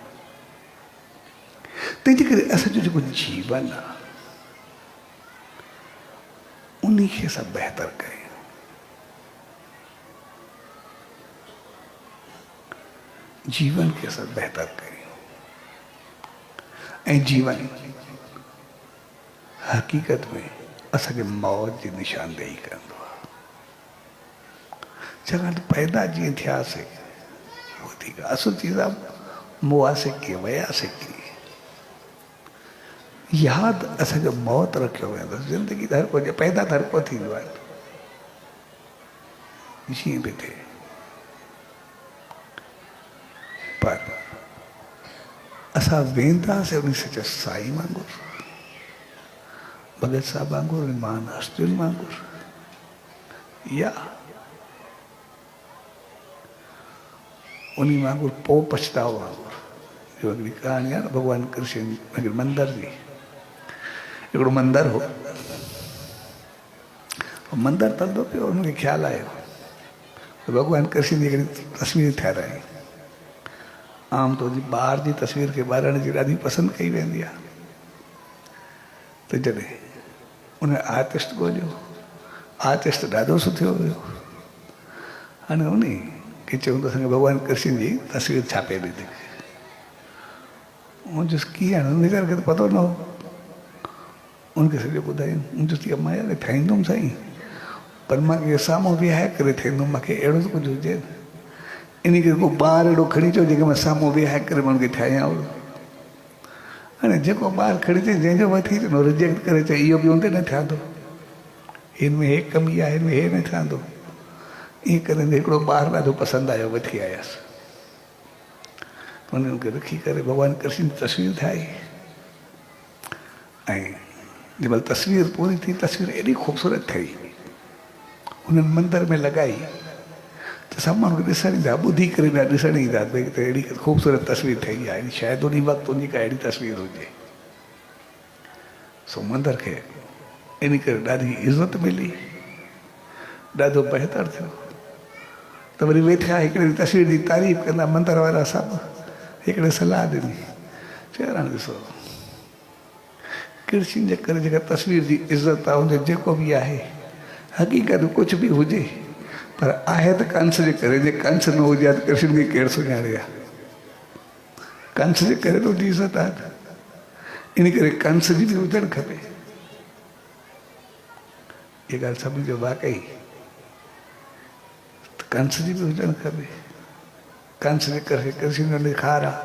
तंहिंजे करे असांजो जेको जीवन आहे उन खे असां बहितर कयूं जीवन खे असां बहितर कयूं ऐं जीवन हक़ीक़त में असांखे मौत जी निशानदेही कंदो आहे। छाकाणि पैदा जीअं थियासीं वधीक असुल चीज़ आहे मुआसे कीअं वयासीं कीअं यादि असांजो मौत रखियो वेंदो। ज़िंदगी त हर को पैदा त हर को थींदो आहे जीअं बि थिए, पर असां वेंदासीं उन सच साईं वांगुरु, भगत साहब वांगुरु, महान हस्तियुनि वांगुरु, या उन वांगुरु पोइ पछताओ वांगुरु। जो हिकिड़ी कहाणी आहे न भॻवानु कृष्ण हिकिड़े मंदर जी, हिकिड़ो मंदरु हो, मंदरु तंदो पियो, हुनखे ख़्यालु आयो भॻवानु कृष्ण जी हिकिड़ी तस्वीर ठाहिराई। आमतौर जी ॿार जी तस्वीर खे ॿारनि जी ॾाढी पसंदि कई वेंदी आहे। त जॾहिं उन आर्टिस्ट ॻोल्हियो, आर्टिस्ट ॾाढो सुठो हुयो, हाणे उन खे चयूं त असांखे भॻवानु कृष्ण जी तस्वीर छापे ॾिनी। मुंहिंजो कीअं हाणे वीचार खे त पतो न हो, उनखे सॼो ॿुधायूं। मुंहिंजो तीअं मां यार ठाहींदुमि साईं, पर मां कंहिं साम्हूं विहाए करे ठाहींदुमि, मूंखे अहिड़ो त कुझु हुजे न। इन करे को ॿार अहिड़ो खणी अचो जेके मां साम्हूं विहाए करे मां हुनखे ठाहियां। हाणे जेको ॿारु खणी अचे जंहिंजो वठी अचे रिजेक्ट करे चए इहो बि हूंदे न ठहंदो, हिन में हे कमी आहे, हिन में हे न ठहंदो। ईअं करे हिकिड़ो ॿारु ॾाढो पसंदि आयो, वठी आयासीं। उन्हनि खे रखी करे भॻवानु कृष्ण जी तस्वीर ठाही। ऐं जंहिंमहिल तस्वीर पूरी थी, तस्वीर एॾी ख़ूबसूरत ठही, हुननि मंदर में लॻाई त सभु माण्हू ॾिसण ईंदा, ॿुधी करे ॿिया ॾिसण ईंदा भई त अहिड़ी ख़ूबसूरत तस्वीर ठही आहे, शायदि उन वक़्तु उनजी का अहिड़ी तस्वीर हुजे। सो मंदर खे इन करे ॾाढी इज़त मिली, ॾाढो बहितर थियो। त वरी वेठा हिकिड़े तस्वीर जी तारीफ़ कंदा मंदर वारा सभु, हिकिड़े सलाह ॾिनी, चयो हाणे ॾिसो कृष्ण जे करे जेका तस्वीर जी इज़त आहे हुनजो जेको बि आहे हक़ीक़त कुझु बि हुजे, पर आहे त कंस जे करे। जे कंस न हुजे त कृष्ण खे केरु सुञाणे आहे? कंस जे करे त हुनजी इज़त आहे, इन करे कंस जी बि हुजणु खपे। इहा ॻाल्हि सम्झो वाकई कंस जी बि हुजणु खपे। कंस जे करे कृष्ण जो निखार आहे।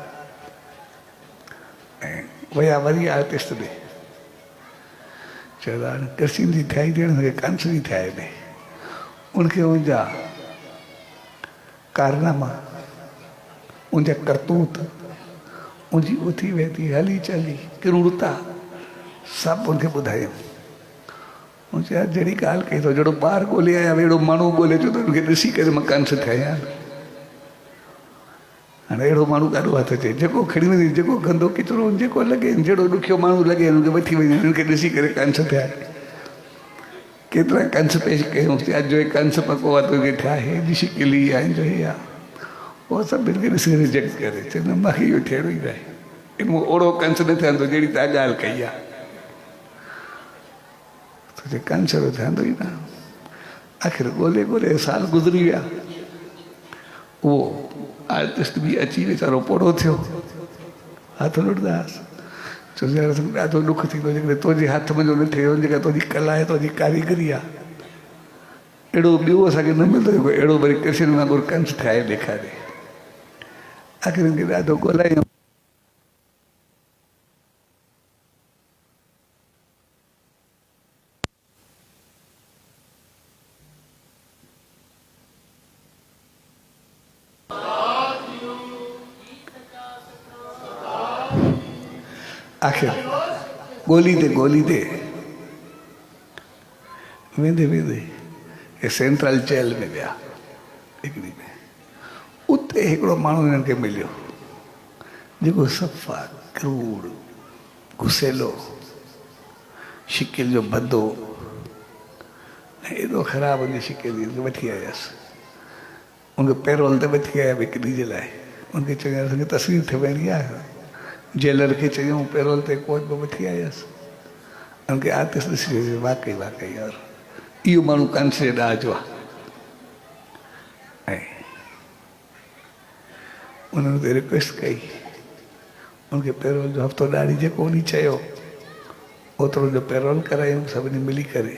ऐं वया वरी आर्टिस्ट ॾे, चयो हाणे कृष्ण जी ठाही ॾियण खे कंस जी ठाहे ॾे। उनखे उनजा कारनामा, उनजा करतूत, उनजी उथी वेठी हली चली क्रूरता सभु उनखे ॿुधायूं। उन चयो जहिड़ी ॻाल्हि कई अथव, जहिड़ो ॿारु ॻोल्हे आया अहिड़ो माण्हू ॻोल्हे अचो त उनखे ॾिसी करे मां कंस ठाहियां। हाणे अहिड़ो माण्हू ॾाढो हथ अचे, जेको खणी वञे, जेको गंदो किचिरो जेको लॻे, जहिड़ो ॾुखियो माण्हू लॻे हुनखे वठी वञे, हुनखे ॾिसी करे कंस थिया। केतिरा कंस पेश कयूं, अॼु जो कंस पको आहे तोखे ठाहे, हेॾी शिकिली आहे, जो हे आहे उहो सभु हिनखे ॾिसी रिजेक्ट करे चवंदो मूंखे इहो थियणो ई न आहे, इन में ओड़ो कंस न ठहंदो जहिड़ी तव्हां ॻाल्हि कई आहे। तुंहिंजे कंस जो ठहंदो ई न। आख़िर ॻोल्हे ॻोल्हे साल गुज़री विया, उहो आर्टिस्ट बि अची वीचारो पोड़ो थियो, हथ लुटंदासीं। छो जो ॾाढो ॾुख थींदो जेकॾहिं तुंहिंजे हथ में जो न थिए, जेका तुंहिंजी कला आहे, तुंहिंजी कारीगरी आहे, अहिड़ो ॿियो असांखे न मिलंदो जेको अहिड़ो वरी कृष्ण वांगुरु कंस ठाहे ॾेखारे। आख़िर हिनखे ॾाढो ॻोल्हायूं। आख़िर ॻोल्हींदे वेंदे वेंदे सेंट्रल जेल में विया हिकिड़ी में। उते हिकिड़ो माण्हू हिननि खे मिलियो जेको सफ़ा क्रूर, गुसेलो, शिकिल जो बदो, एॾो ख़राबु हुनजी शिकिल हुई। वठी आयासीं, उनखे पैरोल ते वठी आया हिकु ॾींहं जे लाइ। उनखे चयो असांखे तस्वीर ठहिणी आहे। जेलर खे चयूं पैरोल ते कोर्ट में वठी आयासीं। उनखे आर्टिस्ट ॾिसी वाकई यार इहो माण्हू कंस जे ॾाह जो आहे। ऐं उन्हनि ते रिक्वेस्ट कई, उनके पेरोल जो हफ़्तो ॾाढी जेको उन चयो ओतिरो जो पेरोल करायूं सभिनी मिली करे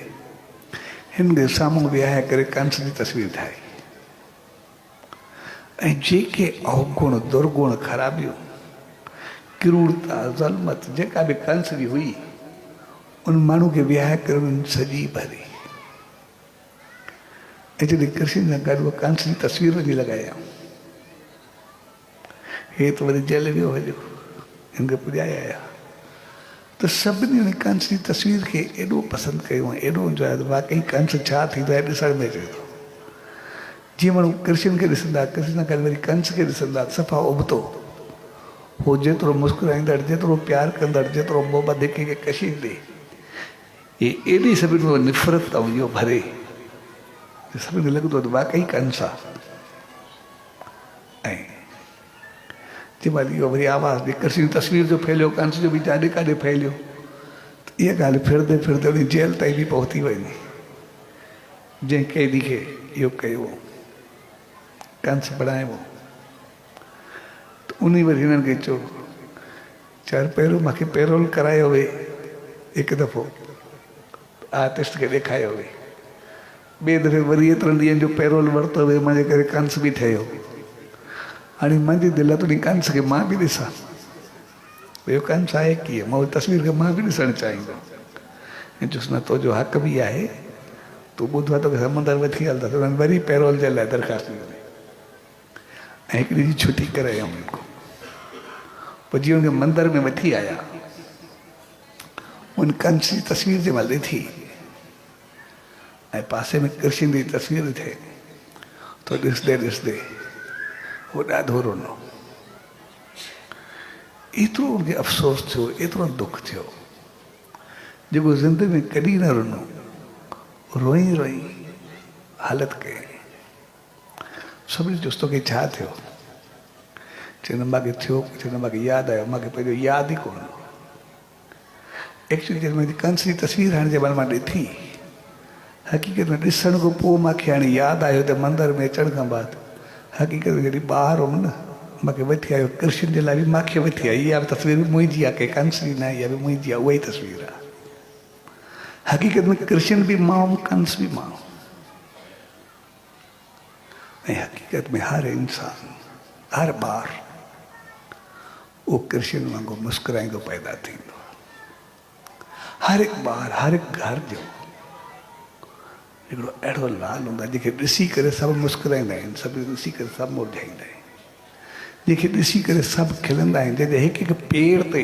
हिन खे साम्हूं विहाए करे कंस जी तस्वीर ठाही ऐं जेके अवगुण दुर्गुण ख़राबियूं क्रूरता ज़ुल्मत जेका बि कंस जी हुई उन माण्हू खे विहाए करे उन्हनि सॼी भरी ऐं जॾहिं कृष्ण सां गॾु उहा कंस जी तस्वीर वञी लॻाया हे त वरी जेल वियो हलियो हिन खे पुॼाए आया त सभिनी उन कंस जी तस्वीर खे एॾो पसंदि कयो ऐं एॾो इंजॉय वाकई कंस छा थींदो आहे ॾिसण में अचे थो जीअं माण्हू कृष्ण खे ॾिसंदा कृष्ण सां गॾु वरी कंस खे ॾिसंदा सफ़ा उबतो हो जेतिरो मुस्कुराईंदड़ जेतिरो प्यार कंदड़ जेतिरो मोहबत हिक खे कशींदे ये एॾी सभिनी निफ़रत ऐं इहो भरे सभिनी खे लॻंदो त वाकई कंस आहे ऐं जंहिंमहिल इहो वरी आवाज़ ॾे कृष्ण जी तस्वीर जो फैलियो कंस जो बि जाॾे काॾे फैलियो त इहा ॻाल्हि फिरदे फिरदे उन जेल ताईं बि पहुती वञे जंहिं कैदी खे इहो कयो कंस बणायो त उन वरी हिननि खे चयो चार पहिरियों मूंखे पेरोल करायो वे हिकु दफ़ो आर्टिस्ट खे ॾेखारियो वे ॿिए दफ़े वरी एतिरनि ॾींहंनि जो पेरोल वरितो वे मुंहिंजे करे कंस बि ठहियो हाणे मुंहिंजी दिलि आहे त कंस खे मां बि ॾिसां ॿियो कंस आहे कीअं मां उहा तस्वीर खे मां बि ॾिसणु चाहींदुमि ऐं चुसि न तुंहिंजो हक़ बि आहे तूं ॿुधो आहे तोखे समुंदर वठी हलंदा त उन्हनि वरी पेरोल जे लाइ दरख़्वास्त ॾिनी ऐं हिकिड़ी जी छुटी करे आयमि पोइ जीअं हुनखे मंदर में वठी आया उन कंस जी तस्वीर जे महिल ॾिठी ऐं पासे में कृष्ण जी तस्वीर थिए तो ॾिसंदे ॾिसंदे वो ॾाढो रोनो एतिरो उनखे अफ़सोस थियो एतिरो दुख थियो जेको ज़िंदगी में कॾहिं न रुनो रोई रोई हालत कई सभिनी चुसि तोखे छा थियो चवंदो मूंखे थियो चवंदो मूंखे यादि आयो मूंखे पंहिंजो यादि ई कोन एक्चुअली जॾहिं मुंहिंजी कंस जी तस्वीर हाणे जंहिं महिल मां ॾिठी हक़ीक़त में ॾिसण खां पोइ मूंखे हाणे यादि आयो त मंदर में अचण खां बाद हक़ीक़त में जॾहिं ॿार हुउमि न मूंखे वठी आयो कृष्ण जे लाइ बि मूंखे वठी आई इहा तस्वीर बि मुंहिंजी आहे कंहिं कंस जी न इहा बि मुंहिंजी आहे उहा ई तस्वीर आहे हक़ीक़त में कृष्ण बि मां कंस बि मां ऐं हक़ीक़त में हर इंसान हर ॿार उहो कृष्ण वांगुरु मुस्कुराईंदो पैदा थींदो हर हिकु ॿार हर हिकु घर जो हिकिड़ो अहिड़ो लाल हूंदो आहे जंहिंखे ॾिसी करे सभु मुस्कुराईंदा आहिनि सभु ॾिसी करे सभु मुरझाईंदा आहिनि जंहिंखे ॾिसी करे सभु खिलंदा आहिनि जंहिंजे हिकु हिकु पेड़ ते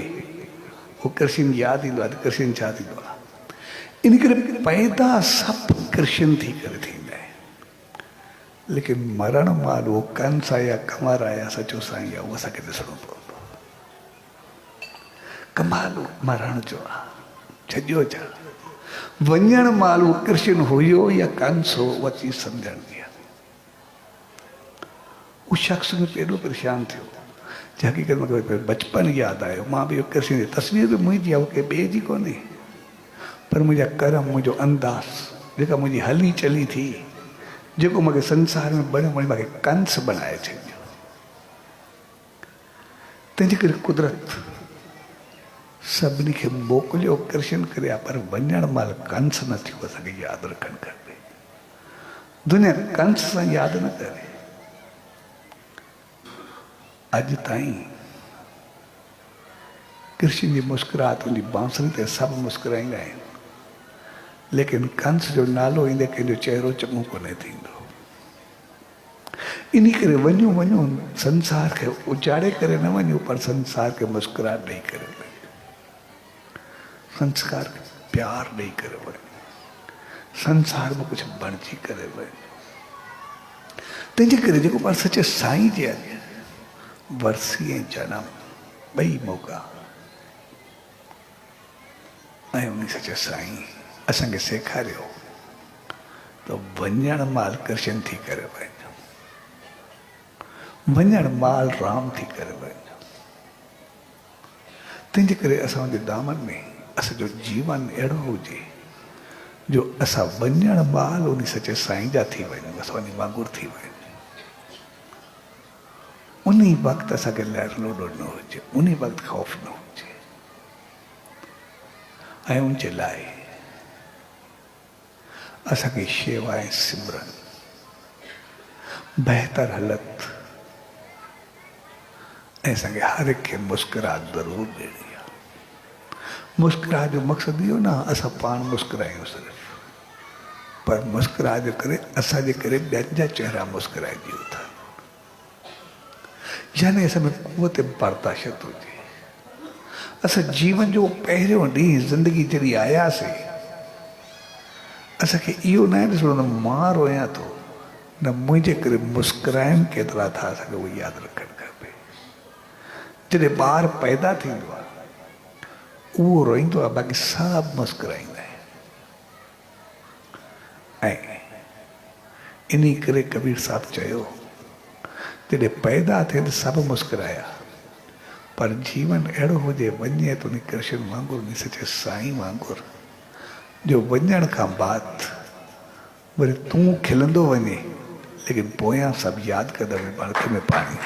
उहो कृष्ण यादि ईंदो आहे त कृष्ण छा थींदो आहे इन करे पैदा सभु कृष्ण थी करे थींदा आहिनि लेकिन मरण महिल उहो कंस आहे या कंवर आहे या सचो साईं आहे उहो असांखे ॾिसणो पवंदो कमाल मरण जो आहे छॼो छा वञण महिल उहो कृष्ण हुयो या कंस हो उहा चीज सम्झणु आहे उहो शख़्स में एॾो परेशान थियो जे हक़ीक़त मूंखे बचपन यादि आयो मां बि कृष्ण जी तस्वीर बि मुंहिंजी आहे उहा कंहिं ॿिए जी कोन्हे पर मुंहिंजा कर्म मुंहिंजो अंदाज़ जेका मुंहिंजी हली चली थी जेको मूंखे संसार में बणियो मूंखे कंस बनाए छॾियो तंहिंजे करे कुदरत सभिनी खे मोकिलियो कृष्ण करे पर वञण महिल कंस न थियो असांखे यादि रखणु खपे दुनिया कंस सां यादि न करे अॼु ताईं कृष्ण जी मुस्कुराहट उनजी बांसुरी ते सभु मुस्कुराईंदा आहिनि लेकिन कंस जो नालो ईंदे कंहिंजो चहिरो चङो कोन्हे थींदो इन करे वञूं वञूं संसार खे उजाड़े करे न वञूं पर संसार खे मुस्कुराहट ॾेई करे वञूं संस्कार खे प्यार ॾेई करे वञूं संसार में कुझु बणिजी करे वञूं तंहिंजे करे जेको पाण सचे साईं जे अॻियां वरसी ऐं जनम ॿई मौक़ा ऐं उन सचे साईं असांखे सेखारियो त वञण महिल कृष्ण थी करे वञो वञण महिल राम थी करे वञो तंहिंजे करे असांजे दामन में असांजो जीवन अहिड़ो हुजे जो असां वञण महिल उन सचे साईं जा थी वञूं असां उन वांगुरु थी वञूं उन वक़्तु असांखे लड़नो ॾोड़नो हुजे, उन वक़्तु ख़ौफ़ न हुजे। ऐं उनजे लाइ असांखे शेवा ऐं सिमरन, बहितर हालत ऐं असांखे हर एक खे मुस्कुराहट ज़रूरु ॾियणी आहे। मुस्कुराहट जो मक़सदु इहो न असां पाण मुस्कुरायूं सिर्फ़ु, पर मुस्कुराहट जे करे असांजे करे ॿियनि जा चेहरा मुस्कुराइजी था। यानी असां में कुवत बर्दाश्त हुजे। असां जीवन जो पहिरियों ॾींहुं ज़िंदगी जॾहिं आयासीं, असांखे इहो न आहे ॾिसणो न मां रोयां थो, न मुंहिंजे करे मुस्कुराइनि केतिरा था, असांखे उहो यादि रखणु खपे। जॾहिं ॿार पैदा थींदो आहे उहो रोईंदो आहे, बाक़ी सभु मुस्कुराईंदा आहिनि। ऐं इन करे कबीर साहिबु चयो, जॾहिं पैदा थिए त सभु मुस्कुराया, पर जीवन अहिड़ो हुजे वञे त उन कृष्ण वांगुरु, उन सचे साईं वांगुरु, जो वञण खां बाद वरी तूं खिलंदो वञे, लेकिन पोयां सभु यादि कंदा वञे अख में पाणी।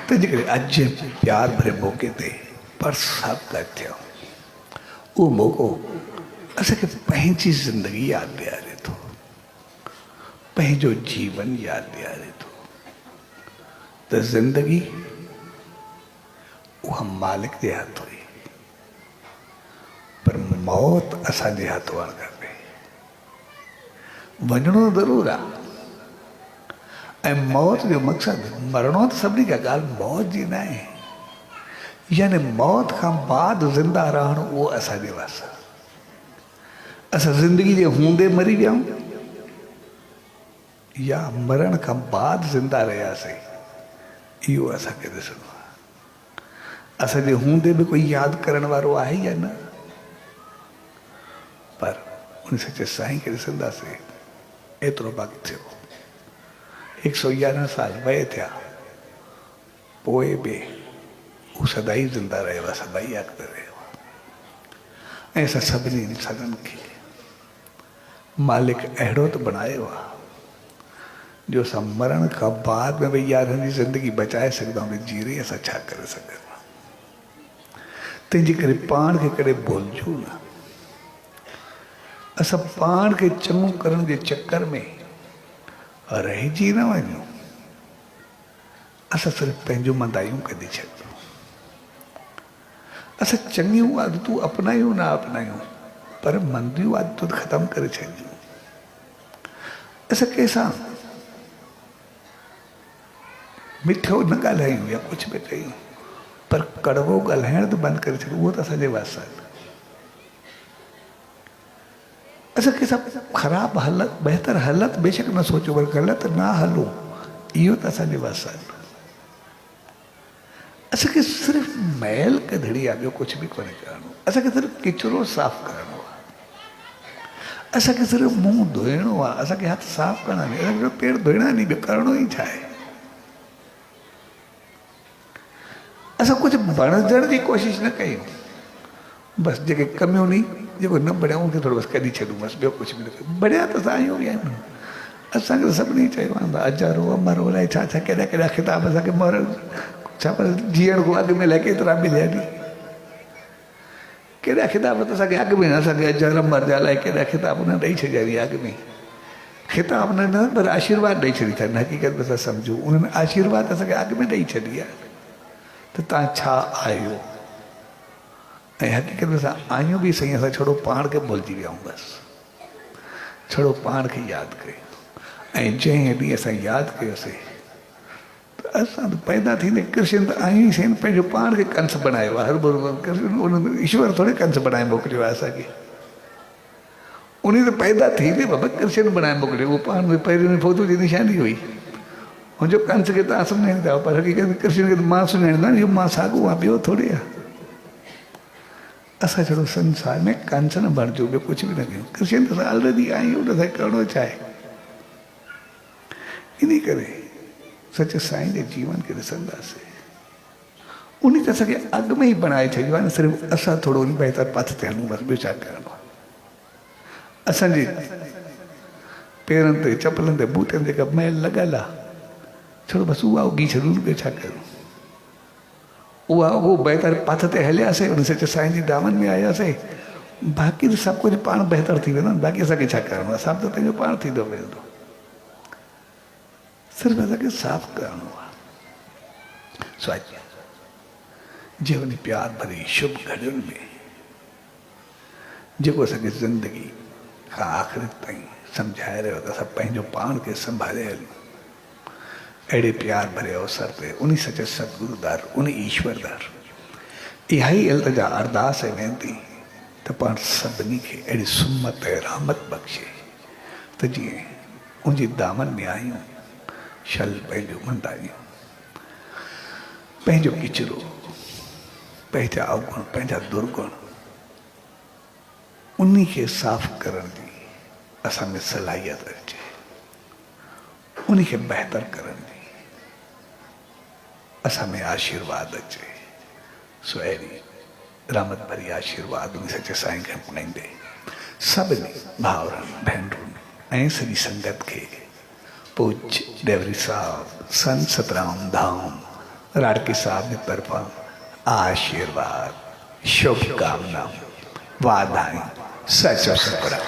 तंहिंजे करे अॼु जे प्यार भरे मौक़े ते पर सभु गॾु थियो, उहो मौक़ो असांखे पंहिंजी ज़िंदगी यादि ॾियारे थो, पंहिंजो जीवन यादि ॾियारे थो त ज़िंदगी उहा मालिक जे हथ हुई, पर मौत असांजे हथ हुअणु खपे। वञिणो ज़रूरु आहे, ऐं मौत जो मक़सदु मरणो त सभिनी खां ॻाल्हि मौत जी न आहे, यानी मौत खां बाद ज़िंदा रहणु उहो असांजे वास आहे। असां ज़िंदगी जे हूंदे मरी विया आहियूं या मरण खां बाद ज़िंदा रहियासीं, इहो असांखे ॾिसणो आहे। असांजे हूंदे बि कोई यादि करण वारो आहे या न, पर उन सचे साईं खे ॾिसंदासीं, एतिरो बाक़ी थियो। 111 साल वए थिया, पोइ बि हू सदाई ज़िंदा रहियो आहे, सदाई अॻिते रहियो आहे। ऐं असां सभिनी इंसाननि खे मालिक अहिड़ो त बणायो आहे जो असां मरण खां बाद में भई यारनि जी ज़िंदगी बचाए सघंदा आहियूं, जी रही असां छा करे सघंदा। तंहिंजे करे पाण खे कॾहिं भुलिजूं न। असां पाण खे चङो करण जे चकर में रहिजी न वञूं, असां सिर्फ़ु पंहिंजो मंदायूं कढी छॾियूं। असां चङियूं आदतूं अपनायूं न अपनायूं, पर मंदियूं आदतूं ख़तमु करे छॾियूं। असां कंहिंसां मिठो न ॻाल्हायूं या कुझु बि कयूं, पर कड़वो ॻाल्हाइण त बंदि करे छॾियूं, उहो त असांजे वास आहे। असां कंहिंसां ख़राबु हालत, बहितर हालत बेशक न सोचो, पर ग़लति न हलो, इहो त असांजे वास आहे। असांखे सिर्फ़ु मैल कढणी आहे, ॿियो कुझु बि कोन्हे करिणो। असांखे सिर्फ़ु किचिरो साफ़ु करिणो आहे, असांखे सिर्फ़ु मुंहुं धोइणो आहे, असांखे हथ साफ़ु करणा आहिनि, असांखे पेर धोइणा आहिनि, ॿियो करिणो ई छा आहे। असां कुझु बणजण जी कोशिशि न कयूं, बसि जेके कमियूं नी जेको न बढ़िया उनखे थोरो बसि कढी छॾूं, बसि ॿियो कुझु बि न कयूं। बढ़िया त असां आहियूं बि आहियूं, असांखे सभिनी चयो आहे अजारो अमरो अलाए छा छा केॾा केॾा ख़िताब असांखे मरण छा पर जीअण खां अॻु में लाइ केतिरा मिलिया नी, केॾा ख़िताब त असांखे अॻु में असांखे अजर अमर जा अलाए केॾा ख़िताब न ॾेई छॾिया नी अॻु में। ख़िताब न पर आशीर्वाद ॾेई छॾी अथनि, हक़ीक़त में असां सम्झूं उन्हनि आशीर्वाद असांखे अॻु में ॾेई छॾी आहे त तव्हां छा आहियो। ऐं हक़ीक़त में असां आहियूं बि सही, असां छड़ो पाण खे भुलिजी विया आहियूं, बसि छड़ो पाण खे यादि कयो। ऐं जंहिं ॾींहुं असां यादि कयोसीं त असां त पैदा थींदे कृष्ण त आहियूं ई सही, पंहिंजो पाण खे कंस बणायो आहे। हर बरोबरु कृष्ण उन ईश्वर थोरे कंस बणाए मोकिलियो आहे असांखे, उन त पैदा थींदे बाबा कृष्ण बणाए मोकिलियो, उहो पाण में पहिरियों में फोटो जी निशानी हुई। मुंहिंजो कंस खे तव्हां सुञाणींदा, पर हक़ीक़त कृष्ण खे त मां सुञाणींदा, इहो मां साॻियो आहे, ॿियो थोरी आहे। असां छड़ो संसार में कंस न बणिजो, ॿियो कुझु बि न कयूं। कृष्ण त असां ऑलरेडी आहियूं, त असांखे करिणो छा आहे। इन करे सच साईं जे जीवन खे ॾिसंदासीं, उन त असांखे अॻु में ई बणाए छॾियो आहे न, सिर्फ़ु असां थोरो उन बहितर पथ ते हलूं, बसि ॿियो छा करिणो आहे। असांजे पेरनि ते चपलनि ते बूटनि ते जेका मैल लॻल आहे, छो बसि उहा उगी छॾूं, ॿियो छा कयूं। उहो बहितर पथ ते हलियासीं, उन सच साईं जी दामन में आयासीं, बाक़ी त सभु कुझु पाण बहितर थी वेंदो, बाक़ी असांखे छा करिणो आहे, सभु त पंहिंजो पाण थींदो वेंदो, सिर्फ़ु असांखे साफ़ करिणो आहे। जीवन प्यार भरी शुभ घड़ियुनि में जेको असांखे ज़िंदगी खां आख़िरि ताईं सम्झाए रहियो त असां पंहिंजो पाण खे संभाले हलूं, अहिड़े प्यार भरे अवसर ते उन सचे सतगुरु दर, उन ईश्वर दर इहा ई इल्तिजा अरदास ऐं वेनती त पाण सभिनी खे अहिड़ी सुमत ऐं रहमत बख़्शे त जीअं उनजी दामन में आहियूं, शल पंहिंजो मंदायूं, पंहिंजो किचिरो, पंहिंजा अवगुण, पंहिंजा दुर्गुण, उन्ही खे साफ़ करण जी असां में सलाहियत अचे, उन्ही खे बहितर करण जी असां में आशीर्वाद अचे। सो अहिड़ी रहमत भरी आशीर्वाद उन सचे साईं खे अपनाईंदे सभिनी भाउरनि भेनरुनि ऐं सॼी संगत खे पूज्य देवरी साहब संत सतराम धाम राड़की साहब की तरफा आशीर्वाद, शुभकामना, वाधाई, सचो सपरा।